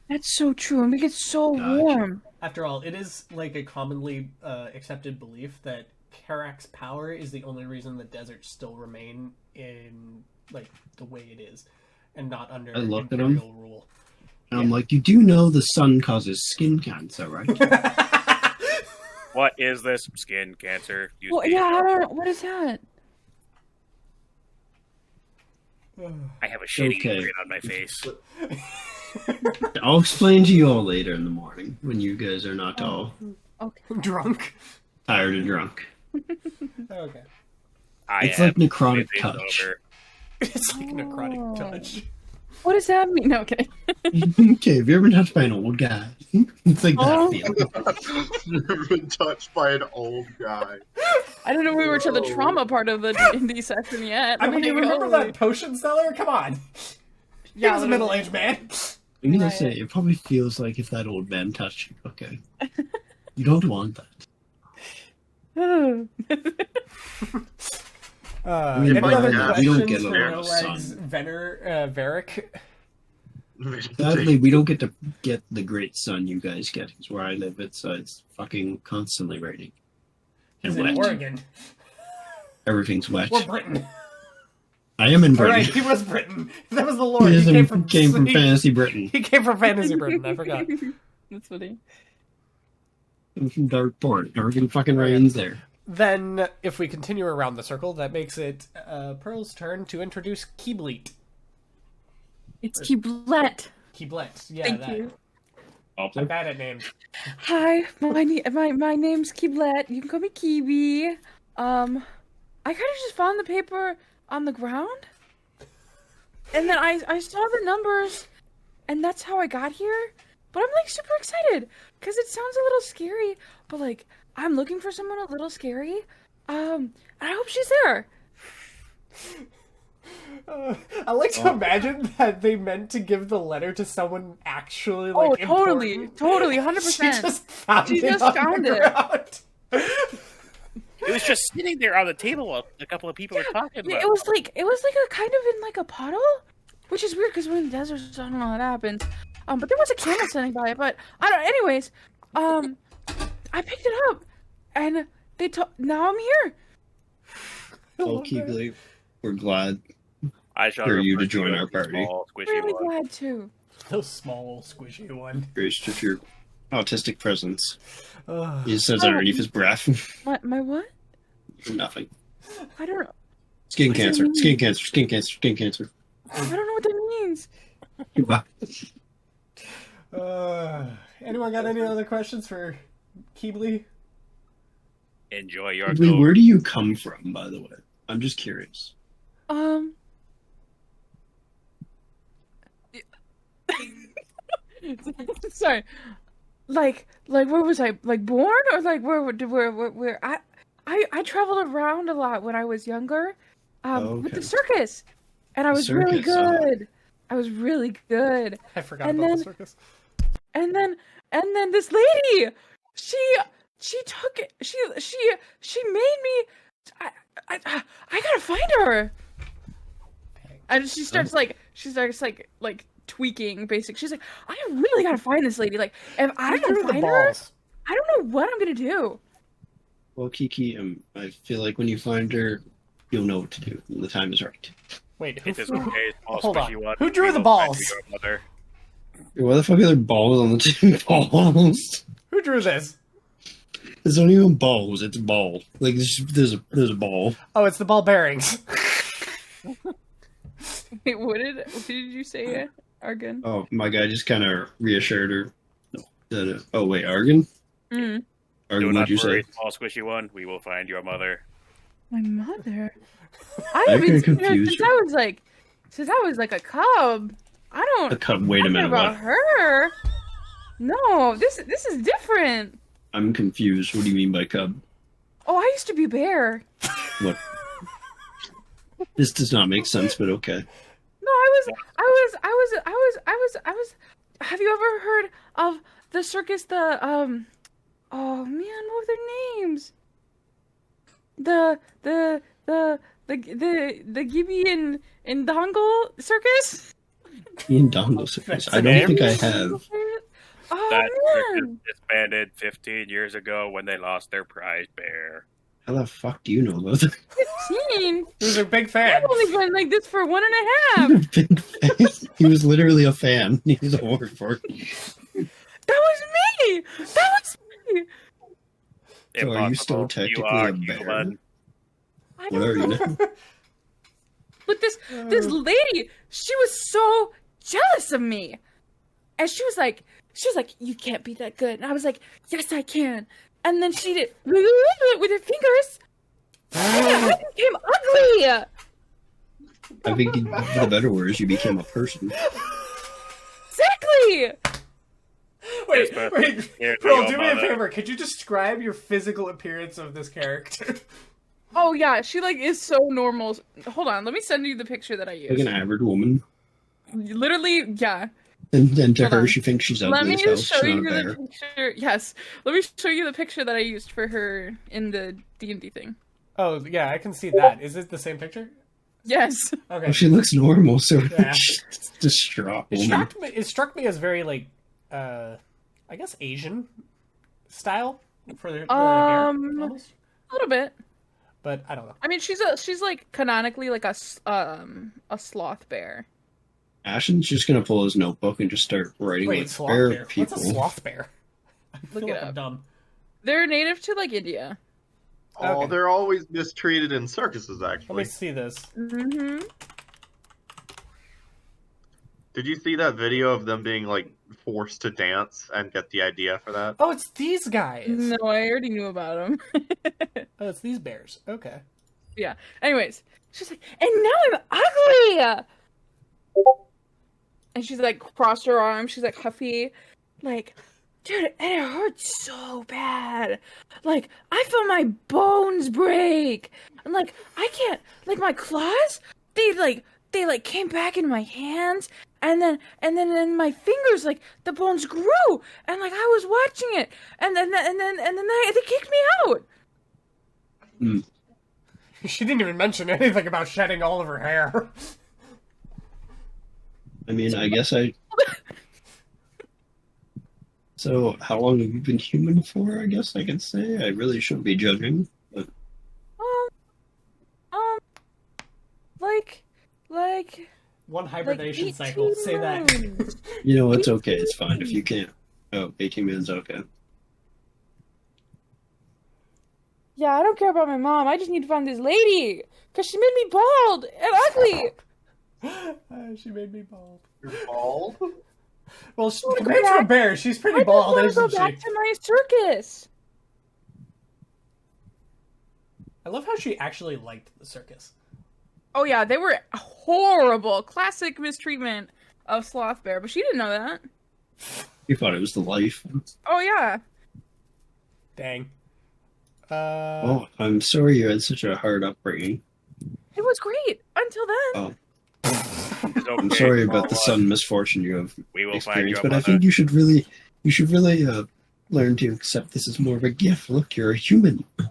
That's so true. It makes it so Gotcha. warm. After all, it is like a commonly accepted belief that Karak's power is the only reason the deserts still remain in like the way it is, and not under I looked at him. imperial rule. And I'm like, you do know the sun causes skin cancer, right? What is this? Skin cancer. Use Well, the- yeah, I don't know. What is that? I have a shitty Okay. grin on my face. I'll explain to you all later in the morning when you guys are not all Okay. Drunk. tired and drunk. Okay. I It's am like necrotic living touch. over. It's like necrotic Oh. touch. What does that mean? No, okay. Okay, have you ever been touched by an old guy? It's like that Oh. feeling. Never been touched by an old guy. I don't know if we were to the Whoa. trauma part of the D&D session yet. I mean, you Like, remember holy- that potion seller? Come on. He Yeah, was a literally. middle-aged man. I'm gonna Right. say, it probably feels like if that old man touched you. Okay. You don't want that. Any If I other had- we don't questions get a for lot of Roleg's sun. Varick? Sadly, we don't get to get the great sun you guys get. Because where I live, it's fucking constantly raining. And He's in wet. Oregon. Everything's wet. Or Britain. I am in All Britain. right, he was Britain. That was the Lord. He He is came in- from Fantasy Britain. He came from Fantasy Britain. I forgot. That's funny. I'm from Darkport. Everything fucking rains there. Then, if we continue around the circle, that makes it Pearl's turn to introduce Keybleet. It's Kiblet. Keyblet. Yeah, Thank that. you. I'm bad at names. Hi, my name's Kiblet. You can call me Kiwi. I kind of just found the paper on the ground, and then I saw the numbers, and that's how I got here. But I'm like super excited because it sounds a little scary, but like I'm looking for someone a little scary. And I hope she's there. I like to imagine that they meant to give the letter to someone actually like important. totally, 100%. She just found She it just on found the it. ground. It was just sitting there on the table while a couple of people were talking about. It was like a kind of in like a puddle, which is weird because we're in the desert, so I don't know how that happens. But there was a camel sitting by it. But I don't. Anyways, I picked it up, and they now I'm here. Oh, Keebley, we're glad I shall for you to refer join as our the party. small, I'm squishy really one. glad too. Those small squishy one. Based of your autistic presence. Ugh. He says underneath his breath. My what? Nothing. I don't know. Skin What does cancer, that mean? skin cancer, skin cancer, skin cancer. I don't know what that means. Anyone got any other questions for Keebley? Enjoy your Keebley, goat. where do you come from, by the way? I'm just curious. Sorry. Like where was I? Like born or like where I traveled around a lot when I was younger, with Okay. the circus, and I was really circus, good. I was really good. I forgot And about then- the circus. And then this lady, she took it. She made me. I gotta find her. And she starts like tweaking basic. She's like, I really gotta find this lady. Like, if I Who drew don't the find her, balls? I don't know what I'm gonna do. Well, Kiki, I feel like when you find her, you'll know what to do when the time is right. Wait, It is who, okay, small hold on. squishy one. Who drew We the will find balls? you your mother. Why the fuck are there balls on the two balls? who drew this? It's not even balls, it's ball. Like, there's a ball. Oh, it's the ball bearings. Wait, what did you say, Argon? Oh, my guy just kind of reassured her. That, oh, wait, Argon? Mm. Argon, Do not what'd you worry, say? small squishy one. We will find your mother. My mother. I I'm haven't seen gonna her confuse since you. I was like a cub. I don't. A cub, wait a I'm minute, about what? her. No, this is different. I'm confused. What do you mean by cub? Oh, I used to be a bear. What? This does not make sense, but okay. No, I was. Have you ever heard of the circus? Oh man, what were their names? The Gibby and Dongle circus. Ian Dongle circus. That's I the don't name? think I have. Oh That circus man. disbanded 15 years ago when they lost their prize bear. How the fuck do you know about that? 15. He was a big fan. I've only been like this for 1.5. Big fan. He was literally a fan. He was a word for it. That was me. That was me. So are you still Impossible. technically You are a bear? human. I What don't are you know. now? But this lady, she was so jealous of me, and she was like, "You can't be that good." And I was like, "Yes, I can." And then she did with her fingers. And I became ugly. I think for the better words, you became a person. Exactly. Wait, Yes, but wait. here's Pearl, your do me a mother. favor. Could you describe your physical appearance of this character? Oh yeah, she like is so normal. Hold on, let me send you the picture that I Like used. an average woman. Literally, yeah. And to Hold her, on. she thinks she's Let ugly me as hell. just She's show not you a bear. the picture. Yes, let me show you the picture that I used for her in the D&D thing. Oh, yeah, I can see that. Is it the same picture? Yes. Okay. Well, she looks normal, so Yeah. she's a distraught It woman. struck me as very, like, I guess Asian style for the hair, almost. A little bit. But I don't know. I mean, she's like canonically like a sloth bear. Ashton's just gonna pull his notebook and just start writing Wait, with sloth bear bear. people. What's a sloth bear? I Look feel it like I'm up. dumb. They're native to like India. Oh, Okay. they're always mistreated in circuses, Let me actually. see this. Mm-hmm. Did you see that video of them being, like, forced to dance and get the idea for that? Oh, it's these guys. No, I already knew about them. Oh, it's these bears. Okay. Yeah. Anyways, she's like, and now I'm ugly. And she's like crossed her arms. She's like huffy, like, dude, and it hurts so bad. Like I feel my bones break. And like I can't. Like my claws, they came back in my hands. And then in my fingers, like the bones grew, and like I was watching it, and then they kicked me out. Mm. She didn't even mention anything about shedding all of her hair. I mean, I guess So, how long have you been human for? I guess I can say. I really shouldn't be judging. But... like. One hibernation like cycle. 18 Say that. months. You know, it's okay. It's fine if you can't. Oh, 18 minutes, okay. Yeah, I don't care about my mom. I just need to find this lady because she made me bald and ugly. She made me bald. You're bald? Well, wanna go compared to a back- bear, she's pretty I bald, just want isn't to go back she? to my circus. I love how she actually liked the circus. Oh yeah, they were horrible. Classic mistreatment of Sloth Bear, but she didn't know that. You thought it was the life. Oh yeah. Dang. Oh, I'm sorry you had such a hard upbringing. It was great until then. Oh, It's I'm okay, sorry about the Paula. sudden misfortune you have We will find experienced, your but I mother. think you should really learn to accept this as more of a gift. Look, you're a human. You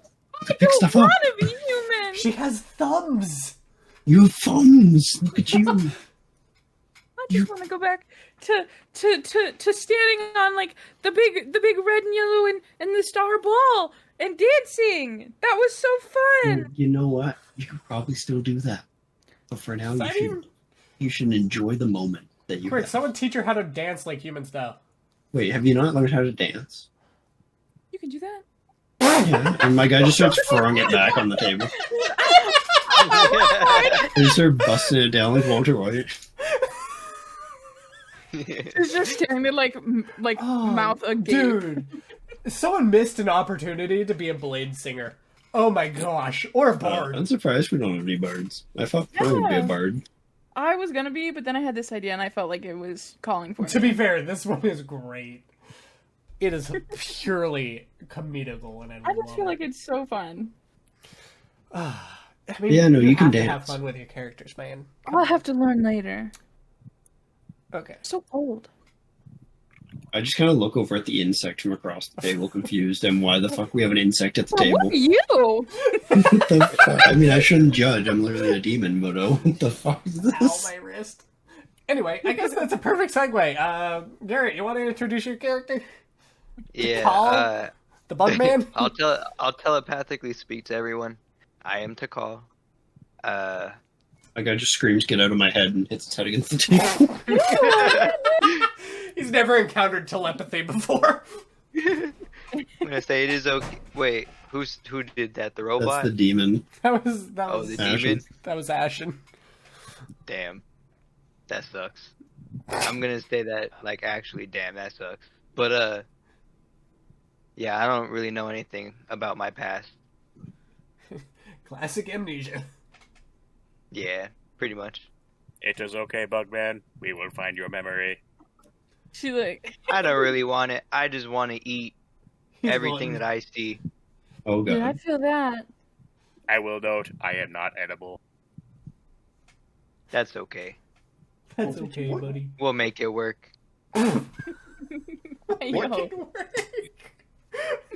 can pick I stuff don't up. want to be human. She has thumbs. You have thumbs. Look at you. I just want to go back to standing on like the big red and yellow and the star ball and dancing. That was so fun. You know what? You could probably still do that, but for now, you should enjoy the moment that you. Quick, have. someone teach her how to dance like human style. Wait, have you not learned how to dance? You can do that. Yeah, and my guy just starts throwing it back on the table. They start busting it down like Walter White. She's just standing there like mouth agape. Dude, someone missed an opportunity to be a blade singer. Oh my gosh, or a bard. I'm surprised we don't have any bards. I thought Pro would be a Yeah. bard. I was gonna be, but then I had this idea and I felt like it was calling for me. To be fair, this one is great. It is purely comedical, and I just feel like it's so fun. I mean, Yeah, no, you can have to dance. have fun with your characters, man. I'll have to learn later. Okay. So old. I just kind of look over at the insect from across the table, confused, and why the fuck we have an insect at the What table? are you? What the fuck? I mean, I shouldn't judge. I'm literally a demon, but oh, what the fuck is Ow, this? my wrist. Anyway, I guess that's a perfect segue. Garrett, you want to introduce your character? Yeah. Tikal? The bug man? I'll telepathically speak to everyone. I am Tikal. My guy just screams, "Get out of my head!" and hits his head against the table. He's never encountered telepathy before. I'm gonna say it is okay. Wait, who did that? The robot? That's the demon. That was Oh, the Ashen. demon. that was Ashen. Damn, that sucks. I'm gonna say that like actually, damn, that sucks. But yeah, I don't really know anything about my past. Classic amnesia. Yeah, pretty much. It is okay, Bugman. We will find your memory. She like. I don't really want it. I just want to eat He's everything glutton. that I see. Oh god. Yeah, I feel that. I will note, I am not edible. That's okay. That's okay, buddy. We'll make it work. Yo,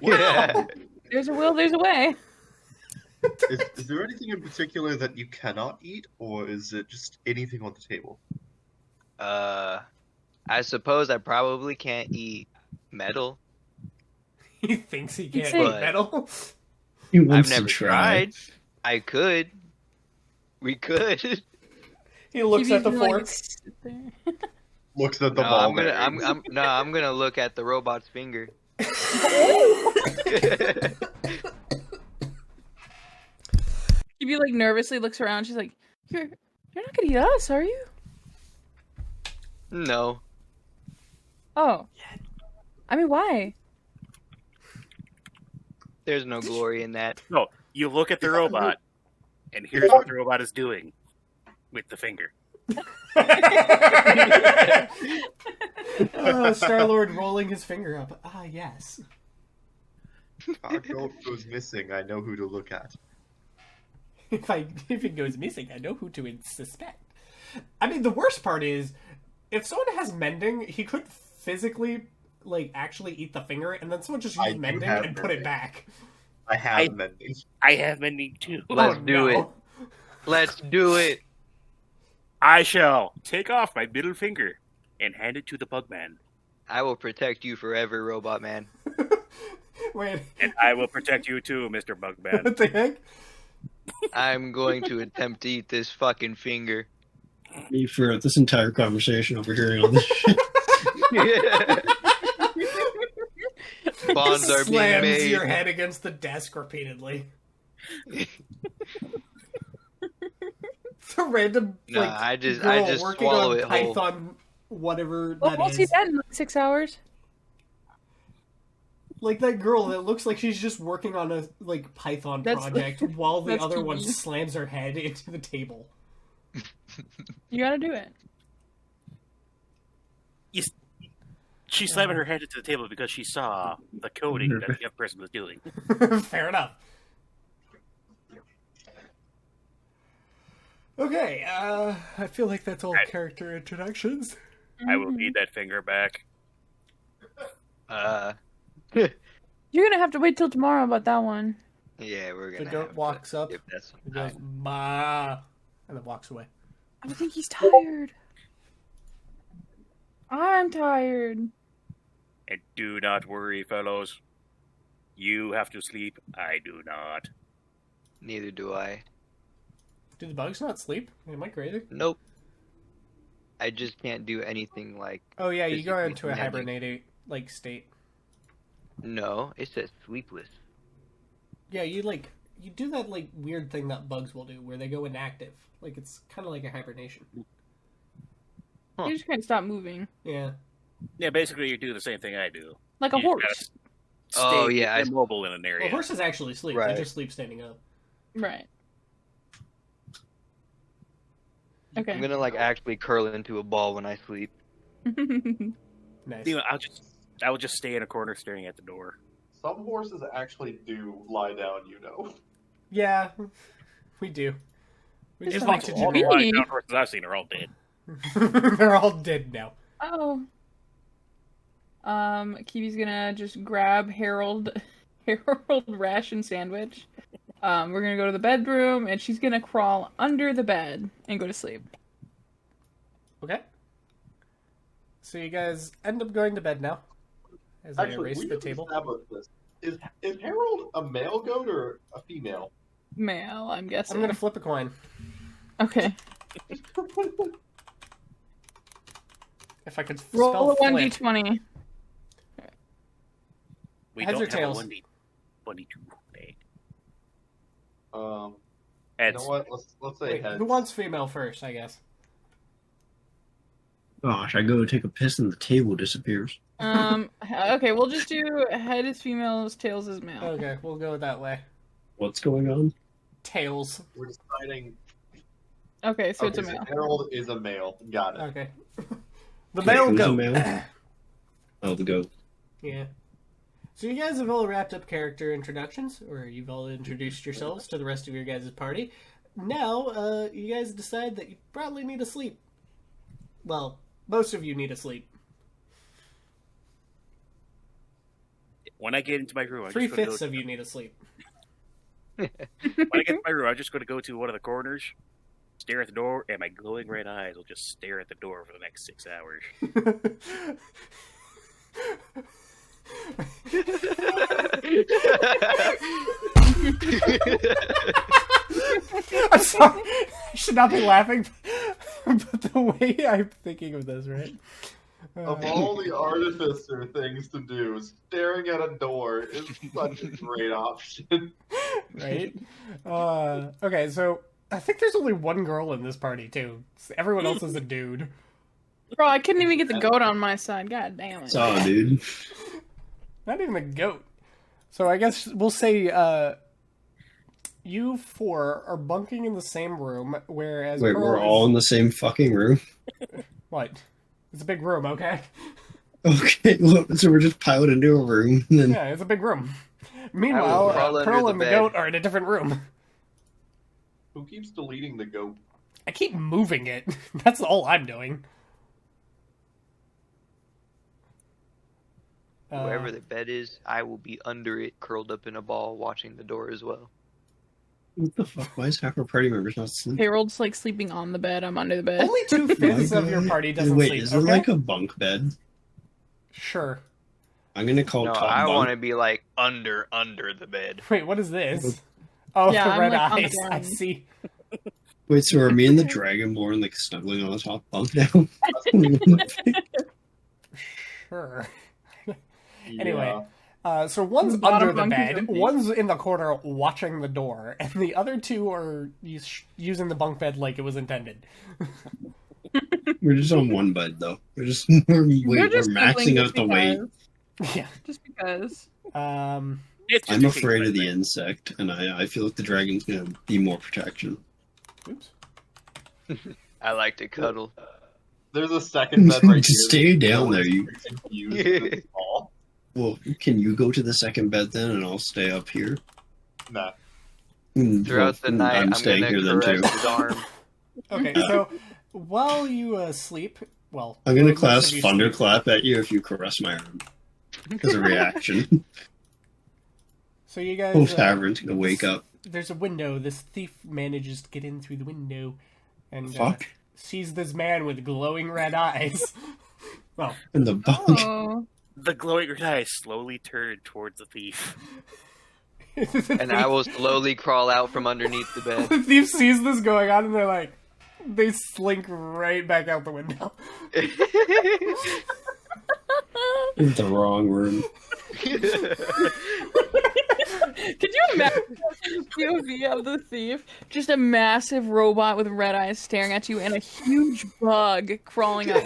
Yeah. there's a will, there's a way. Is there anything in particular that you cannot eat, or is it just anything on the table? I suppose I probably can't eat metal. He thinks he can't Say- eat metal. He I've wants never to try. tried. I could. We could. He looks at the Like, fork. sit there. Looks at the No, ball. I'm gonna look at the robot's finger. Phoebe like nervously looks around. She's like, "You're not gonna eat us, are you?" No. Oh. I mean, why? There's no glory in that. No, you look at the robot. And here's what the robot is doing with the finger. Star-Lord rolling his finger up. Ah, yes. Our goat goes missing. I know who to look at. If it goes missing, I know who to suspect. I mean, the worst part is, if someone has mending, he could physically, like, actually eat the finger, and then someone just use mending and put it back. I have mending. I have mending too. Let's do it. Let's do it. I shall take off my middle finger and hand it to the Bugman. I will protect you forever, Robot Man. Wait. And I will protect you too, Mr. Bugman. What the heck? I'm going to attempt to eat this fucking finger. Me for this entire conversation overhearing all this shit. Bonds are being Slams made. your head against the desk repeatedly. It's a random Nah, like I just working swallow on it whole. Python, whatever Well, that we'll is. see that in like 6 hours. Like that girl that looks like she's just working on a like Python That's- project while the that's other one TV. slams her head into the table. You gotta do it. She's slamming her head into the table because she saw the coding that the other person was doing. Fair enough. Okay, I feel like that's all Right. character introductions. I will need that finger back. You're gonna have to wait till tomorrow about that one. Yeah, we're The gonna. goat have walks to up. give that some He goes, time. "Ma," and then walks away. I think he's tired. I'm tired. And do not worry, fellows. You have to sleep. I do not. Neither do I. Do the bugs not sleep? Am I crazy? Nope. I just can't do anything like. Oh yeah, you go Physically into a demanding. hibernating like state. No, it says sleepless. Yeah, you do that like weird thing that bugs will do, where they go inactive. Like it's kind of like a hibernation. Huh. You just can't stop moving. Yeah. Yeah, basically you do the same thing I do. Like a You just horse. gotta Oh, stay yeah, I- immobile in an area. Well, horses actually sleep. Right. They just sleep standing up. Right. Okay. I'm gonna like actually curl into a ball when I sleep. Nice. You know, I will just stay in a corner staring at the door. Some horses actually do lie down, you know. Yeah, we do. We It's just like like to All do the Really? lying down horses I've seen are all dead. They're all dead now. Oh. Kiwi's gonna just grab Harold ration sandwich. We're gonna go to the bedroom, and she's gonna crawl under the bed and go to sleep. Okay. So you guys end up going to bed now. As I Actually, erase we the need to table. establish this. Is Harold a male goat or a female? Male, I'm guessing. I'm gonna flip a coin. Okay. If I could Roll spell a flip. 1d20. We Heads don't or have tails? a 1d22. Hey. You Heads. know what? Let's say Wait, heads. who wants female first? I guess. Gosh, I go take a piss and the table disappears. Okay, we'll just do head is female, tails is male. Okay, we'll go that way. What's going on? Tails. We're deciding. Okay, so it's a Okay, male. Harold is a male. Got it. Okay. The Wait, male who's a goat. male? Oh, the goat. Yeah. So you guys have all wrapped up character introductions, or you've all introduced yourselves to the rest of your guys' party. Now, you guys decide that you probably need to sleep. Well, most of you need to sleep. When I get into my room, I'm just 3/5 of you need to sleep. when I get to my room, I'm just going to go to one of the corners, stare at the door, and my glowing red eyes will just stare at the door for the next 6 hours. I'm sorry. I should not be laughing, but the way I'm thinking of this, right? Of all the artificer things to do, staring at a door is such a great option. Right? Okay, so I think there's only one girl in this party, too. Everyone else is a dude. Bro, I couldn't even get the goat on my side. God damn it. Saw, dude. Not even a goat. So I guess we'll say, you four are bunking in the same room, whereas Wait, Pearl we're is... all in the same fucking room? What? It's a big room, okay? Okay, well, so we're just piled into a room, and then... Yeah, it's a big room. I Meanwhile, will crawl under Pearl the and the bed. goat are in a different room. Who keeps deleting the goat? I keep moving it. That's all I'm doing. Wherever the bed is, I will be under it, curled up in a ball, watching the door as well. What the fuck? Why is half our party members not sleeping? Harold's like sleeping on the bed. I'm under the bed. Only 2/5 of your party doesn't Wait, sleep. is it okay? like a bunk bed? Sure. I'm gonna call No, top I bunk. want to be like under the bed. Wait, what is this? Oh, Yeah, the I'm, red like, on the eyes. I ground. see. Wait, so are me and the Dragonborn like snuggling on the top bunk now? Sure. Anyway, Yeah. so one's The bottom under the bunk is bed, empty. one's in the corner watching the door, and the other two are using the bunk bed like it was intended. We're just on one bed though. We're We're maxing out the weight. Yeah. Just because. It's just I'm a afraid of the thing. insect, and I feel like the dragon's gonna be more protection. Oops. I like to cuddle. There's a second bed right here. Just stay down there. You Confused with the ball. well, can you go to the second bed then, and I'll stay up here. Nah. Throughout the night, I'm staying gonna here then too. caress his arm. Okay, so while you sleep, well, I'm gonna most of class you thunderclap at you if you caress my arm as a reaction. So you guys, Whole tavern's gonna wake up. There's a window. This thief manages to get in through the window, and Fuck. sees this man with glowing red eyes. Well, In the bunk. Oh. The glowing red eyes slowly turn towards the thief. And I will slowly crawl out from underneath the bed. The thief sees this going on, and they're like, they slink right back out the window. In the wrong room. Could you imagine the POV of the thief? Just a massive robot with red eyes staring at you and a huge bug crawling up.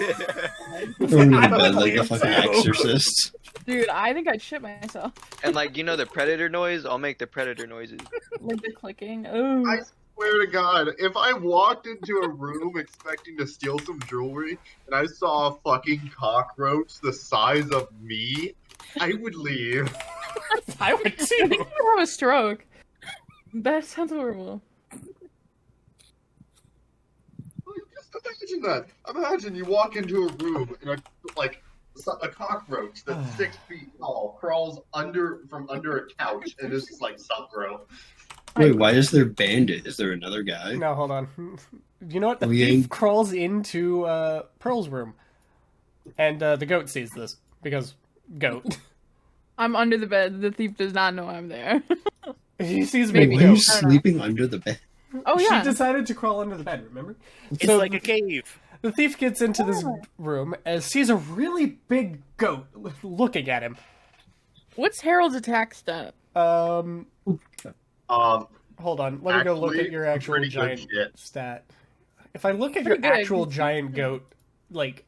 Thrown in I the bed like a believe fucking so. exorcist. Dude, I think I'd shit myself. And like, you know the predator noise? I'll make the predator noises. Like the clicking. Oh. I swear to God, if I walked into a room expecting to steal some jewelry and I saw a fucking cockroach the size of me, I would leave. I would I too. think you have a stroke. That sounds horrible. Just imagine that. Imagine you walk into a room and a cockroach that's 6 feet tall crawls from under a couch and is just like, sup, bro. Wait, why is there bandit? Is there another guy? No, hold on. You know what? The Oh, thief yeah. crawls into Pearl's room, and the goat sees this because goat. I'm under the bed. The thief does not know I'm there. He sees Maybe. baby Why are you goat. I don't know. sleeping under the bed? Oh yeah. She decided to crawl under the bed. Remember? It's So- like a cave. The thief gets into this room and sees a really big goat looking at him. What's Harold's attack stat? Hold on. Let me go look Actually, at your actual pretty good giant shit. stat. If I look at your Pretty good. actual giant goat, like,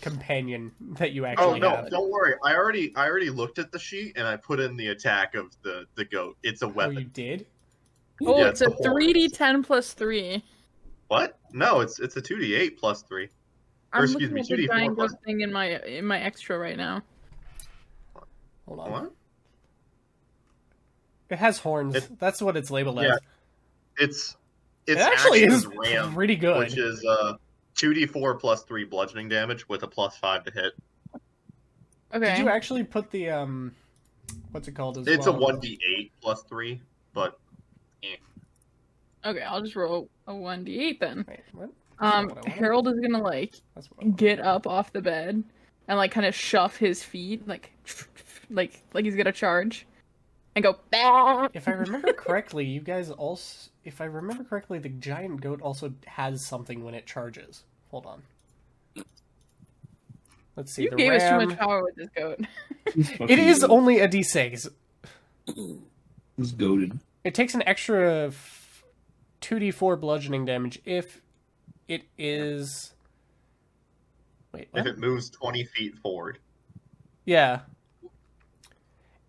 companion that you Oh actually no, have. don't worry. I already looked at the sheet and I put in the attack of the goat. It's a Oh, weapon. you did? Oh, Yeah, it's a it's a horse. 3d10 plus 3. What? No, it's a 2d8 plus 3. I'm excuse looking me, at the 2d4 giant plus- goat thing in my extra right now. Hold on. What? It has horns. That's what it's labeled Yeah. as. It's It actually is ram, pretty good. which is 2d4 plus 3 bludgeoning damage with a plus 5 to hit. Okay. Did you actually put the what's it called as It's well? a 1d8 plus 3, but Okay, I'll just roll a 1d8 then. Wait, what? That's not what I wanted. Harold is gonna like That's what I wanted. get up off the bed and like kind of shove his feet like he's gonna charge and go bah! If I remember correctly, you guys also. If I remember correctly, the giant goat also has something when it charges. Hold on. Let's see. You the gave us too ram. much power with this goat. It is only a d6. He's goaded. It takes an extra 2d4 bludgeoning damage if it is. Wait, what? if it moves 20 feet forward. Yeah.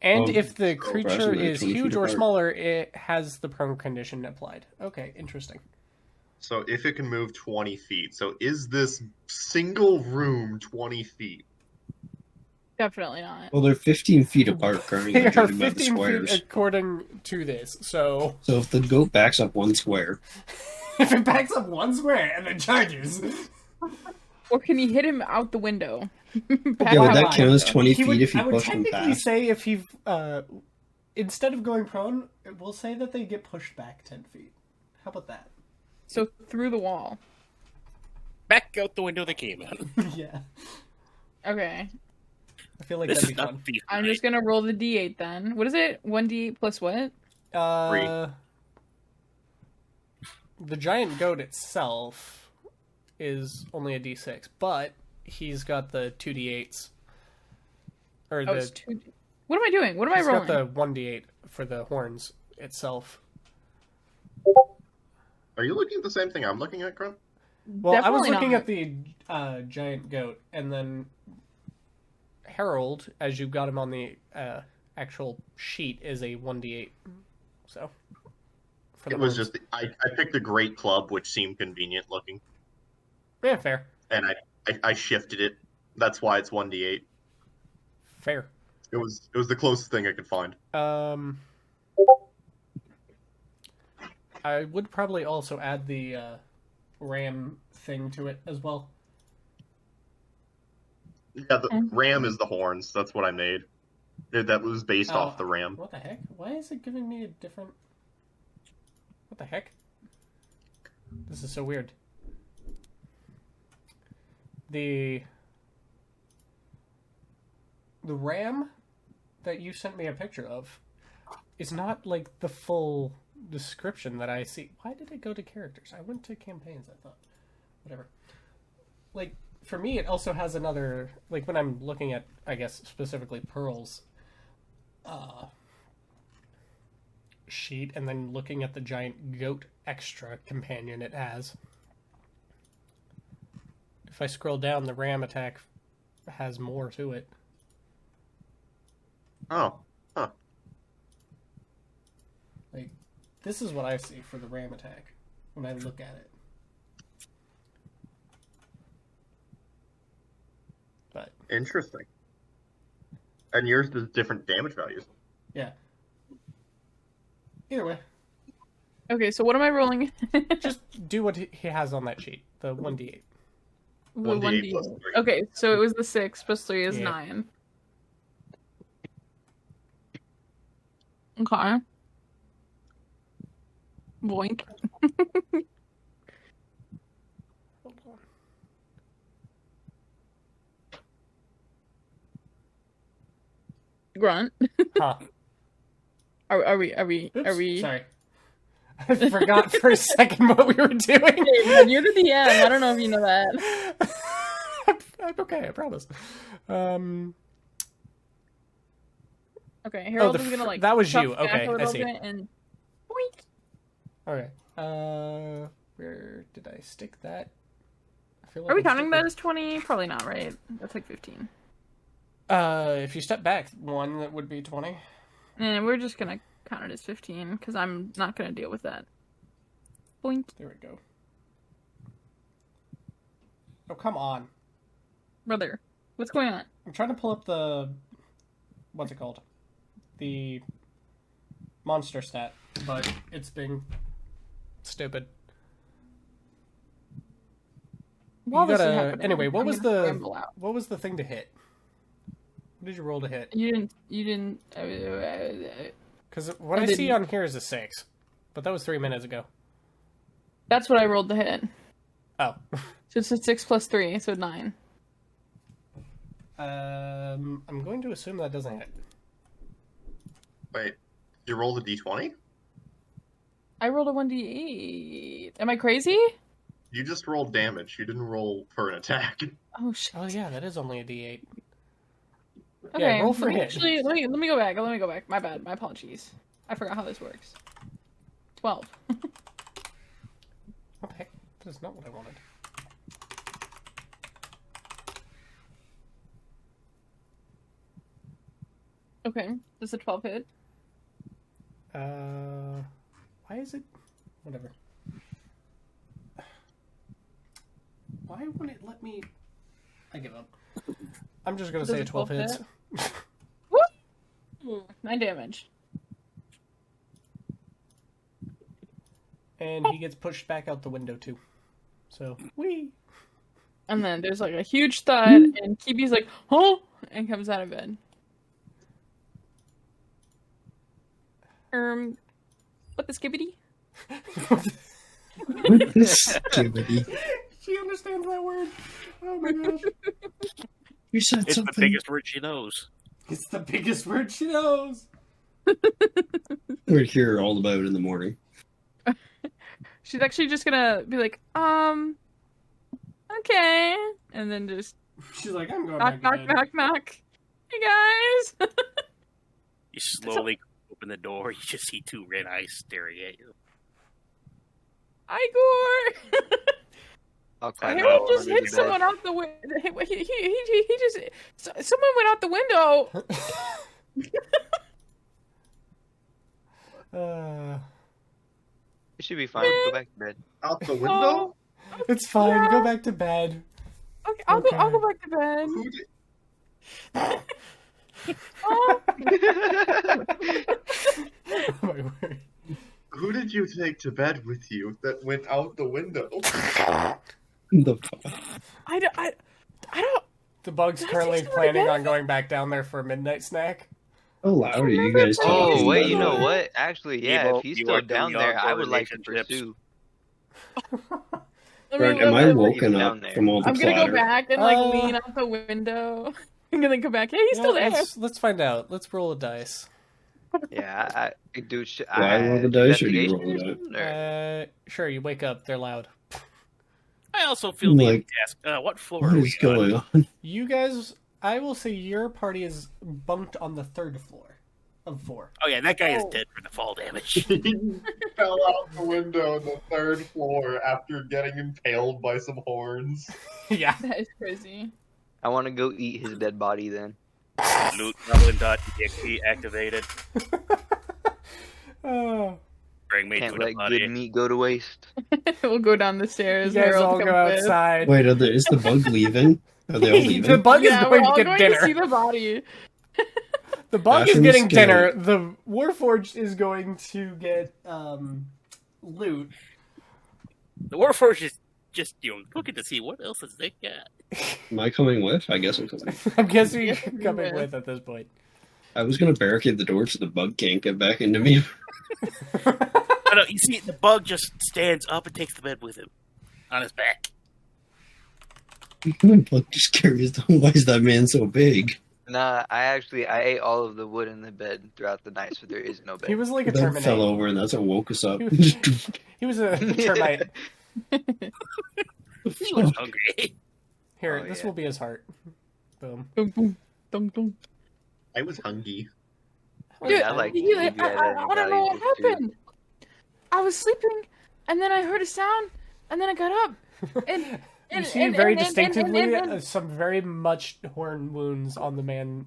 And Oh, if the oh, creature approximately is 20 feet huge or apart. smaller, it has the prone condition applied. Okay, interesting. So if it can move 20 feet, so is this single room 20 feet? Definitely not. Well, they're 15 feet apart currently, They are judging by the 15 feet squares. according to this, so So if the goat backs up one square, if it backs up one square and then charges, Or can you hit him out the window? Back yeah, would out that the count as window. 20 he feet would. if I you would pushed him technically past? say if he, instead of going prone, we'll say that they get pushed back 10 feet. How about that? So through the wall. Back out the window they came in. Yeah, Okay. I feel like This that'd is be not fun. the I'm just gonna roll the d8 then. What is it? 1d8 plus what? The giant goat itself is only a d6, but he's got the 2d8s. Or Oh, the it's 2. What am I doing? What am I he's rolling? got the 1d8 for the horns itself. Are you looking at the same thing I'm looking at, Grunt? Well, I was Definitely looking not. at the giant goat, and then Harold, as you got him on the actual sheet, is a 1d8. So for the It was horns. just I picked a great club, which seemed convenient looking, Yeah, fair. and I shifted it. That's why it's 1d8. Fair. It was the closest thing I could find. I would probably also add the ram thing to it as well. Yeah, the ram is the horns. That's what I made. That was based Oh, off the ram. What the heck? Why is it giving me a different... What the heck? This is so weird. The ram that you sent me a picture of is not like the full description that I see. Why did it go to characters? I went to campaigns, I thought. Whatever. Like, for me, it also has another... Like, when I'm looking at, I guess, specifically Pearl's sheet, and then looking at the giant goat extra companion it has. If I scroll down, the ram attack has more to it. Oh, huh. Like, this is what I see for the ram attack when I look at it. But, Interesting. And yours does different damage values. yeah. Either way, Okay, so what am I rolling? just do what he has on that sheet. The 1d8. The 1d8 plus 3. Okay, so it was the 6 plus 3 is Yeah. 9. Okay. Boink. Hold on. Grunt. Huh. Are we Oops, sorry. I forgot for a second what we were doing. Hey, man, you're the DM. I don't know if you know that. I'm okay, I promise. Okay, Harold the is gonna like that was chuck you. back Okay, a little I see. bit and boink. Okay. Where did I stick that? I feel Are we I counting stuck that it- as 20? Probably not, right? That's like 15. If you step back one, that would be 20. And we're just gonna count it as 15 because I'm not gonna deal with that. Boink. There we go. Oh, come on. Brother, what's going on? I'm trying to pull up the... What's it called? The monster stat, but it's being stupid. While You this is gotta... happening, Anyway, what I'm was gonna the... ramble out. What was the thing to hit? What did you roll to hit? You didn't. Because what I I see didn't. on here is a 6. But that was 3 minutes ago. That's what I rolled to hit. Oh. So it's a 6 plus 3, so 9. I'm going to assume that doesn't hit. Wait, you rolled a d20? I rolled a 1d8. Am I crazy? You just rolled damage. You didn't roll for an attack. Oh shit. Oh yeah, that is only a D8. Okay, Yeah, roll for let me hit. actually let me go back. Let me go back. My bad. My apologies. I forgot how this works. 12. What the heck? That is not what I wanted. Okay. Does a 12 hit? Why is it? Whatever. Why won't it let me? I give up. I'm just gonna Does say a 12 12 hits. hit? Woo! 9 damage. And he gets pushed back out the window too. So, whee! And then there's like a huge thud, and Kibi's like, "Oh!" and comes out of bed. What the skibbity? Activity. She understands that word. Oh my gosh. You said It's something. the biggest word she knows. It's the biggest word she knows. We'd hear all about it in the morning. She's actually just gonna be like, okay, and then just She's like, I'm going knock, back knock, to bed. knock, knock. Hey guys. You slowly open the door. You just see two red eyes staring at you. Igor. I'll climb Harold out just under hit the bed. someone out the window. He just someone went out the window. It should be fine. Go back to bed. Out the window? It's fine. Yeah. Go back to bed. Okay, I'll Okay. go back to bed. Who did... Oh. Oh my word. Who did you take to bed with you that went out the window? The fuck? I don't. The bug's That's currently actually planning good. on going back down there for a midnight snack. How loud are you guys talking? Oh wait, by you the know way? what? Actually, yeah, Evil, if he's you still are down too there, young I for would like to relationships. pursue. Right, am I Wait, woken down up there. from all the I'm gonna clatter? go back and like lean out the window. I'm gonna come back. Hey, he's You still know, there. let's find out. Let's roll a dice. Yeah, I do. Do I roll the dice or do you roll it investigation out? or- Sure, you wake up, they're loud. I also feel the need Like, to ask, what floor What are is we on? going on? You guys, I will say your party is bunked on the 3rd floor of 4. Oh yeah, that guy is Oh. dead for the fall damage. He fell out the window on the 3rd floor after getting impaled by some horns. Yeah. That is crazy. I want to go eat his dead body then. Loot.exe activated. Oh. Bring me Can't to the let body. good meat go to waste. We'll go down the stairs. You guys Harold all comes go with. outside. Wait, is the bug leaving? Are they all leaving? The bug is Yeah, going we're all to get going dinner. to see the body. The bug is Ashram's getting dinner. scared. The Warforged is going to get loot. The Warforged is just looking to see what else is they got. Am I coming with? I guess I'm coming. I'm guessing you're Yeah, coming yeah. with at this point. I was gonna barricade the door so the bug can't get back into me. Oh, no, you see, the bug just stands up and takes the bed with him on his back. I'm just curious, why is that man so big? Nah, I ate all of the wood in the bed throughout the night, so there is no bed. He was like a The bug fell termite. over and that's what woke us up. He was a termite. He was hungry. Here, Oh, this yeah. will be his heart. Boom. Dum, dum, dum, dum. I was hungry. Dude, I like you- to give you that I don't know what valuable food. happened. I was sleeping, and then I heard a sound, and then I got up. And, You see very and- distinctively and some very much horn wounds on the man.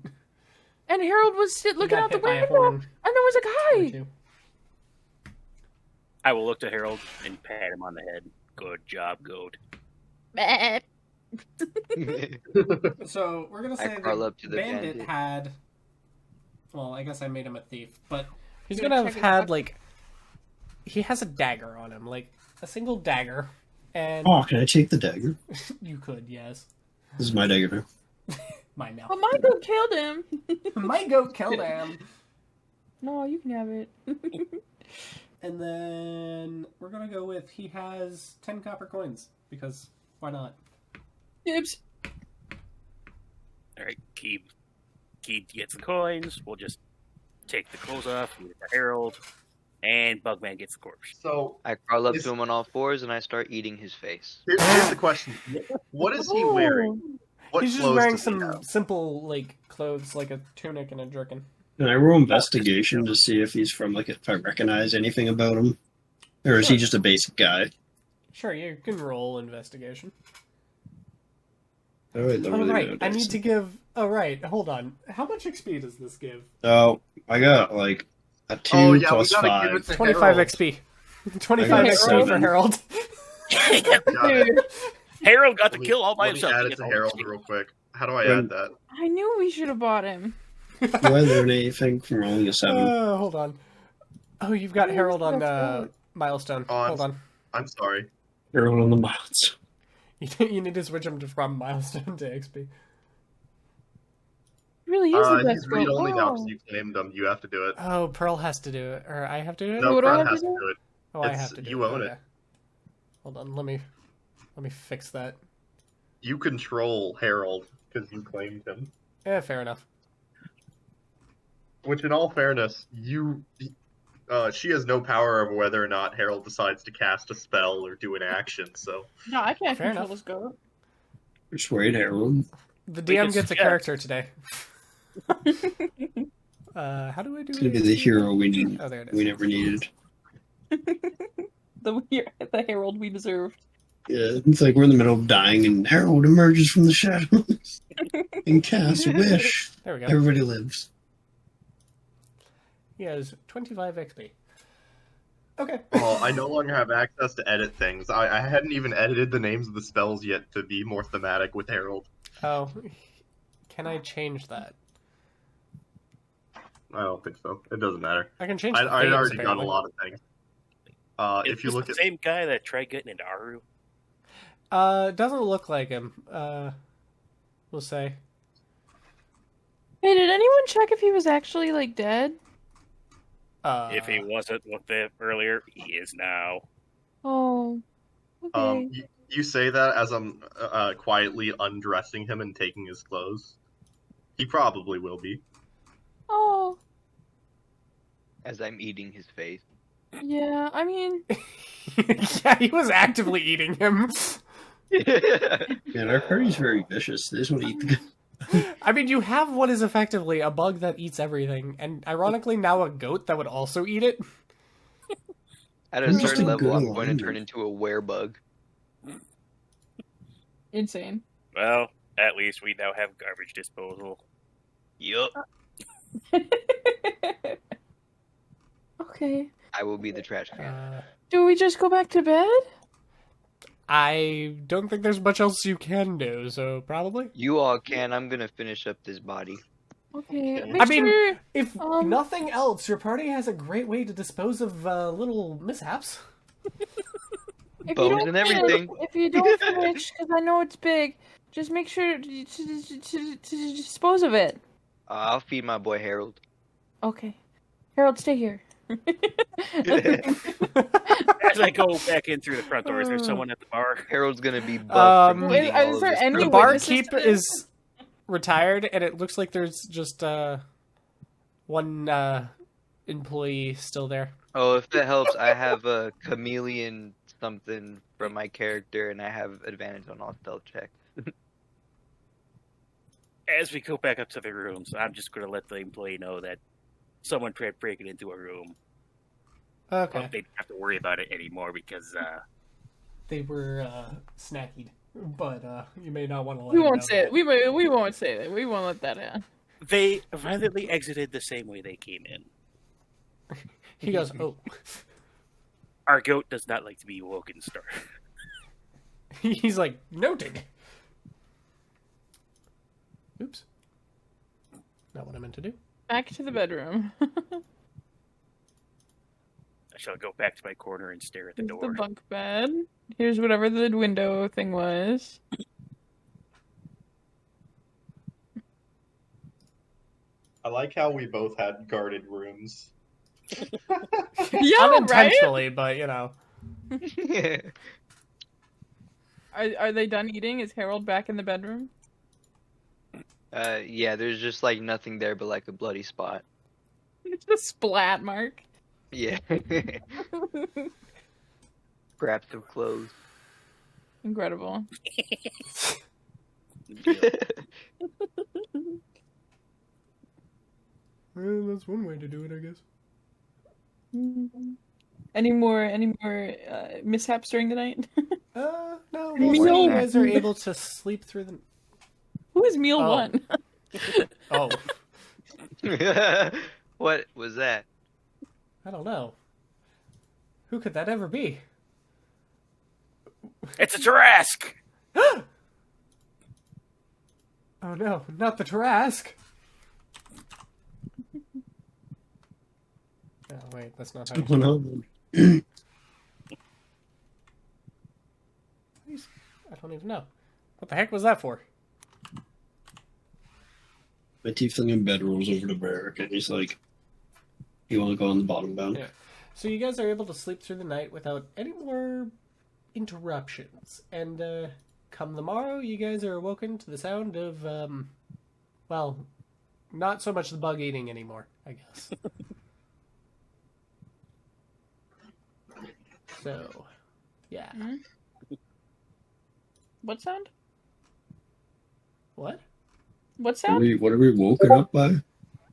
and Harold was looking got out the hit by a window, horn. and there was a Or guy. two. I will look to Harold and pat him on the head. Good job, goat. So we're gonna I say crawl the up to the bandit bandit. had. Well, I guess I made him a thief, but he's You're gonna gonna have check his had book? like. He has a dagger on him, like a single dagger, and Oh, can I take the dagger? you could, yes. This is my dagger now. Mine now. But Michael killed him. My goat killed him. No, you can have it. And then we're gonna go with he has 10 copper coins because why not? Dibs. All right, Keeb gets the coins. We'll just take the clothes off. Give it to Harold, and Bugman gets the corpse. So I crawl up Is- to him on all fours and I start eating his face. here's the question: what is he wearing? What He's just clothes wearing does he some have? simple like clothes, like a tunic and a jerkin. Can I roll investigation to see if he's from, like, if I recognize anything about him? Or is he just a basic guy? Sure, you can roll investigation. Alright, All right, I need to give Oh, right. Hold on. How much XP does this give? Oh, I got like a 2 Oh yeah, plus we gotta give 5. it to 25 Harold. XP. 25 I got XP for 7. Harold. Got it. Dude, Harold got to Let me- kill all by let me himself. add He it gets to all Harold XP. real quick. How do I When- add that? I knew we should have bought him. Do I learn anything from rolling a 7? Hold on. Oh, you've got Oh, Harold on that's milestone. Oh, Hold on. I'm sorry. Harold on the miles. You need to switch him from milestone to XP. Really is the He's best read goat. only now Oh. because you claimed him. You have to do it. Oh, Pearl has to do it, or I have to do it. No, What do I Fred have has to to do? do it. Oh, I it's- have to do you it. own it. Okay. Hold on. Let me fix that. You control Harold because you claimed him. Yeah, fair enough. Which, in all fairness, she has no power over whether or not Harold decides to cast a spell or do an action. So No, I can't Fair control enough. this goat. Persuade Harold. The We DM can gets a suggest- character today. How do I do It's gonna be the XP? hero we need. Oh, there it is. We never needed. The herald we deserved. Yeah, it's like we're in the middle of dying, and Harold emerges from the shadows and casts a wish. There we go. Everybody lives. He has 25 XP. Okay. well, I no longer have access to edit things. I hadn't even edited the names of the spells yet to be more thematic with Harold. Oh, can I change that? I don't think so. It doesn't matter. I can change. I'd the themes, already done a apparently. lot of things. Is If you this look the at same guy that tried getting into our room? Doesn't look like him. We'll say. Hey, did anyone check if he was actually like dead? If he wasn't looked at earlier, he is now. Oh. Okay. you say that as I'm quietly undressing him and taking his clothes. He probably will be. Oh. As I'm eating his face. Yeah. I mean, yeah, he was actively eating him. Man, our party's very vicious. They just want to eat the I mean, you have what is effectively a bug that eats everything, and ironically now a goat that would also eat it. At a I'm just certain a level, good I'm going to alignment. turn into a werebug. insane. Well, at least we now have garbage disposal. Yup. Okay. I will be the trash can. Do we just go back to bed? I don't think there's much else you can do, so probably. You all can. I'm gonna finish up this body. Okay. I Make I mean, sure... if Um, nothing else, your party has a great way to dispose of little mishaps. If Bones you don't and everything. If you don't finish, because I know it's big, just make sure to dispose of it. I'll feed my boy Harold. Okay. Harold, stay here. As I go back in through the front door, is there someone at the bar? Harold's gonna be bugged from Um, eating Is all of there this any The food. witnesses barkeep to this? is retired, and it looks like there's just one employee still there. Oh, if that helps, I have a chameleon something from my character, and I have advantage on all stealth checks. As we go back up to the rooms, I'm just going to let the employee know that someone tried breaking into a room. Okay. Well, they don't have to worry about it anymore because They were snackied, but you may not want to let We them won't know say it. We won't say that. We won't let that in. they violently exited the same way they came in. He goes, oh. Our goat does not like to be woken star. He's like, noted. Oops. Not what I meant to do. Back to the bedroom. I shall go back to my corner and stare at the Here's the door. bunk bed. Here's whatever the window thing was. I like how we both had guarded rooms. Yeah, right? Unintentionally, but you know. Are they done eating? Is Harold back in the bedroom? Yeah, there's just like nothing there but like a bloody spot. It's a splat mark. Yeah. Scraps of clothes. Incredible. Well, that's one way to do it, I guess. Any more mishaps during the night? No, Meal mostly you one. guys are able to sleep through the... Who is meal Oh. one? Oh, What was that? I don't know. Who could that ever be? It's a Tarrasque! Oh no, not the Tarrasque. Oh wait, that's not how you... Going on? I don't even know. What the heck was that for? My tiefling in bed rolls over to Barrick and he's like, "You want to go on the bottom bunk?" Yeah. So you guys are able to sleep through the night without any more interruptions. And come the morrow, you guys are awoken to the sound of, well, not so much the bug eating anymore, I guess. So, yeah. What sound? What? What sound? What are we woken up by?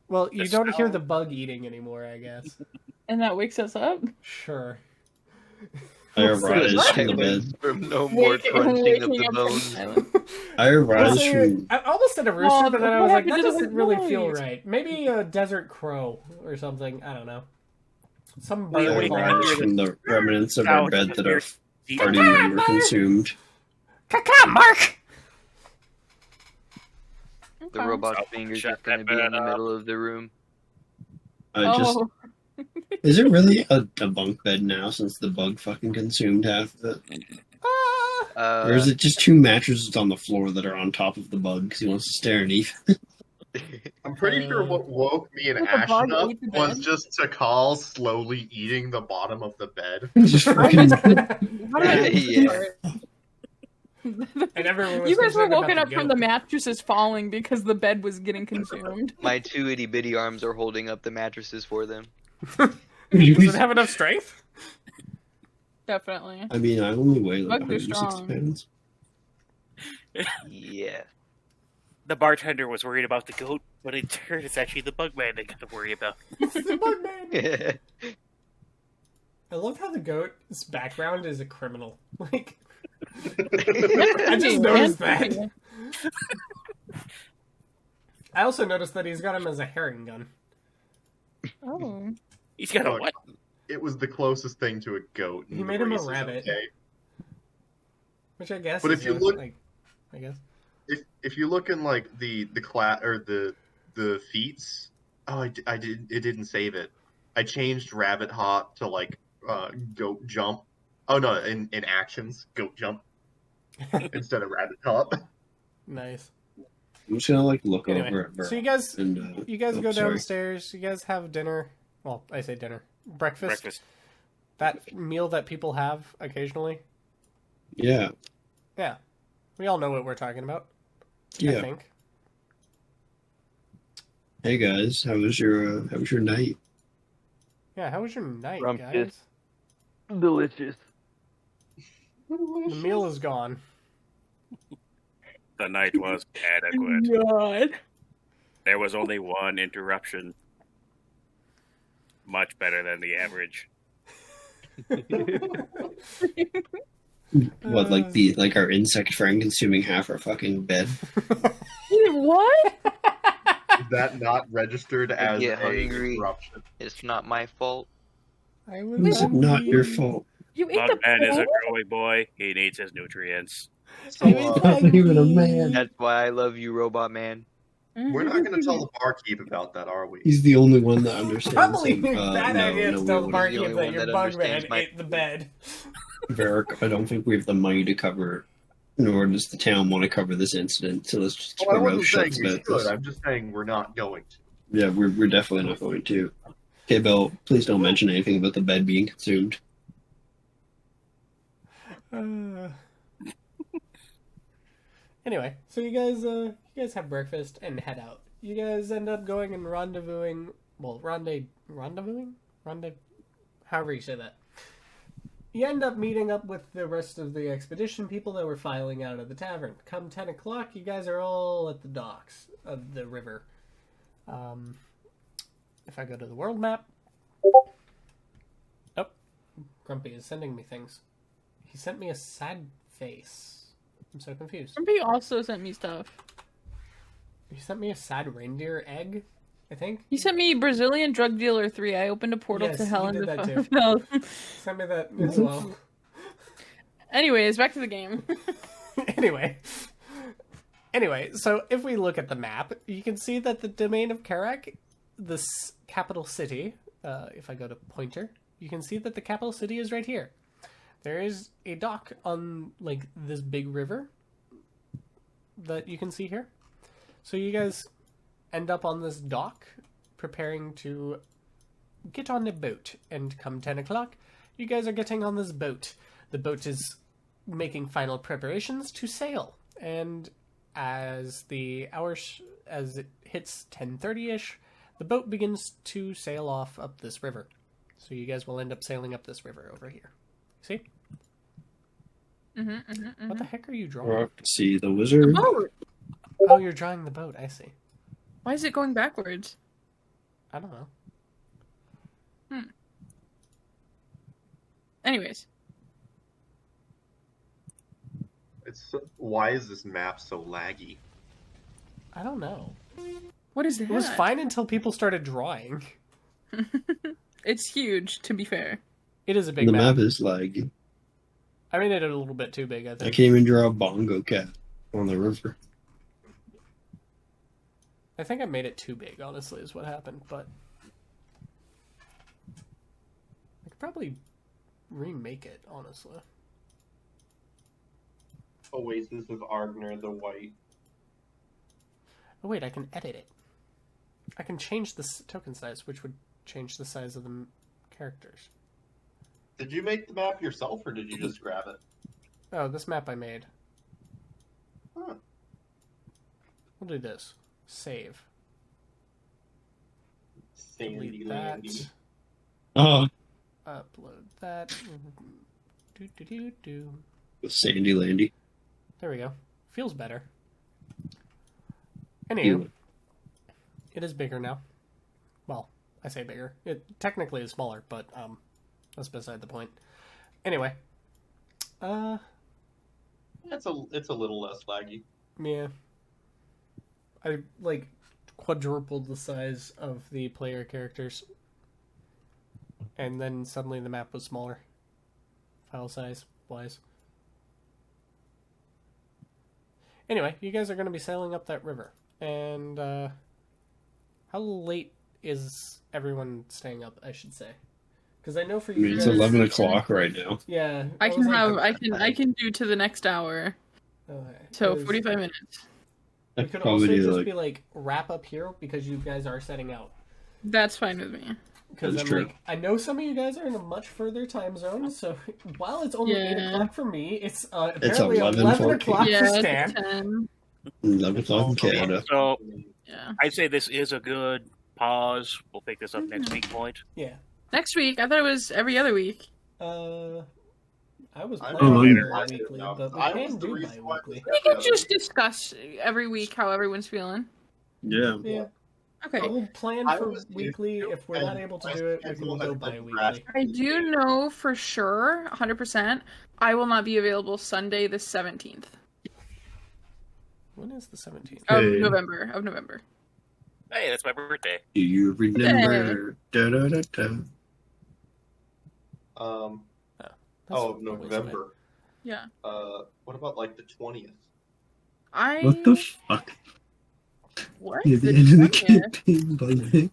Well, you The don't hear sound. the bug eating anymore, I guess. And that wakes us up? Sure. I arise Right. from the bed. From no more crunching of the up from bones. silence. I arise So from. I almost said a rooster, Oh, but then I what was like, happened that to the doesn't white really feel noise? right. Maybe a desert crow or something. I don't know. Some We bird. only calling. Arise from the remnants of our bed that are The already member consumed. Caca, Mark! The robot's finger's Shut just gonna that be in bed the up. middle of the room. Just Oh, is it really a bunk bed now since the bug fucking consumed half of it? Or is it just two mattresses on the floor that are on top of the bug because he wants to stare underneath? I'm pretty sure what woke me and What, the Ashton bug up ate the was bed? just Takal slowly eating the bottom of the bed. Just I fucking. missed it. How did I miss Yeah. this part? And everyone was You guys were concerned about woken the up from goat. the mattresses falling because the bed was getting consumed. My two itty bitty arms are holding up the mattresses for them. Does it have enough strength? Definitely. I mean, I only weigh like Bugs are 160 strong. pounds. Yeah. The bartender was worried about the goat, but in turn, it's actually the bug man they got to worry about. The bug man. Yeah. I love how the goat's background is a criminal. Like, I I just noticed that. I also noticed that he's got him as a herring gun. Oh. He's got a Look, what? It was the closest thing to a goat. He and made him a Reese is rabbit. okay. Which I guess But is if you a- look- like, I guess. If you look in like the class or the feats, it didn't save it. I changed rabbit hop to like goat jump. Oh no, in actions goat jump instead of rabbit hop. Nice. I'm just gonna like look Anyway, over at Burr so you guys and go sorry. downstairs. You guys have dinner. Well, I say dinner. Breakfast. Breakfast. That meal that people have occasionally. Yeah, Yeah. We all know what we're talking about. I yeah. think. Hey guys, how was your night? Yeah, how was your night, Rumpus. guys? Delicious. The meal is gone. The night was adequate. God. There was only one interruption. Much better than the average. What, like our insect friend consuming half our fucking bed? What? Is that not registered as get a hungry. corruption? It's not my fault. I was Is it not your hungry. fault? You ate Bug the man is a bed? growing boy. He needs his nutrients. So Not even a man. That's why I love you, Robot Man. we're not going to tell the barkeep about that, are we? He's the only one that understands. Probably him. a bad No, idea no, to tell we the wouldn't. barkeep only that one your that bug man understands my- ate the bed. Varric, I don't think we have the money to cover, nor does the town want to cover this incident, so let's just keep Oh, I our mouth wasn't shut saying we about should. this. I'm just saying we're not going to. Yeah, we're definitely not going to. Okay, Bill, please don't mention anything about the bed being consumed. Anyway, so you guys have breakfast and head out. You guys end up going and rendezvousing. Well, rendezvousing, however you say that. You end up meeting up with the rest of the expedition people that were filing out of the tavern. Come 10 o'clock, you guys are all at the docks of the river. If I go to the world map. Oh, Grumpy is sending me things. He sent me a sad face. I'm so confused. Grumpy also sent me stuff. You sent me a sad reindeer egg, I think. You sent me Brazilian drug dealer 3. I opened a portal Yes, to hell you and did that too. hell. Send me that as well. Anyways, back to the game. Anyway, so if we look at the map, you can see that the domain of Karak, this capital city, if I go to pointer, you can see that the capital city is right here. There is a dock on, like, this big river that you can see here. So you guys end up on this dock, preparing to get on a boat, and come 10 o'clock, you guys are getting on this boat. The boat is making final preparations to sail, and as the hours, as it hits 10:30ish, the boat begins to sail off up this river. So you guys will end up sailing up this river over here. See? What the heck are you drawing? Rock, see the wizard. Boat. Oh, you're drawing the boat. I see. Why is it going backwards? I don't know. Anyways. Why is this map so laggy? I don't know. What is that? It was fine until people started drawing. It's huge, to be fair. It is a big The map. map is laggy. I made it a little bit too big, I I think. can't even draw a bongo cat on the river. I think I made it too big, honestly, is what happened, but I could probably remake it, honestly. Oasis of Argner the White. Oh wait, I can edit it. I can change the token size, which would change the size of the characters. Did you make the map yourself, or did you just grab it? Oh, this map I made. Huh. We'll do this. Save. Sandy Delete that. Landy. Oh, Upload that. Do. Sandy Landy. There we go. Feels better. Anywho, it is bigger now. Well, I say bigger. It technically is smaller, but that's beside the point. Anyway, It's a little less laggy. yeah, I like quadrupled the size of the player characters, and then suddenly the map was smaller, file size wise. Anyway, you guys are going to be sailing up that river, and how late is everyone staying up? I should say, because I know for I you mean, it's guys, 11 o'clock right now. Yeah, I was can like, have I can do to the next hour. Okay. So 'Cause 45 minutes. We I'd could also probably do just like be like wrap up here because you guys are setting out. That's fine with me. Because That's I'm true. like, I know some of you guys are in a much further time zone, so while it's only 8 Yeah. o'clock for me, it's apparently 11 11 for o'clock Yeah, for it's Stan. 10. 11 o'clock in Okay, Canada. so Yeah. I'd say this is a good pause. We'll pick this up next week point. Yeah. Next week, I thought it was every other week. I was I planning don't for know. weekly, I but we was can the do reason why bi-weekly. We can just discuss every week how everyone's feeling. Yeah. Yeah. Okay. We'll plan I for was weekly. If we're not able to do it, we can schedule go has been bi-weekly. drastic. I do know for sure, 100%, I will not be available Sunday the 17th When is the 17th? of Hey. November. Hey, that's my birthday. Do you remember? Da, da, da, da. That's Oh, always the way. November. Yeah. What about like the 20th? I What the fuck? What? Yeah, The the end of the 20th? campaign, buddy.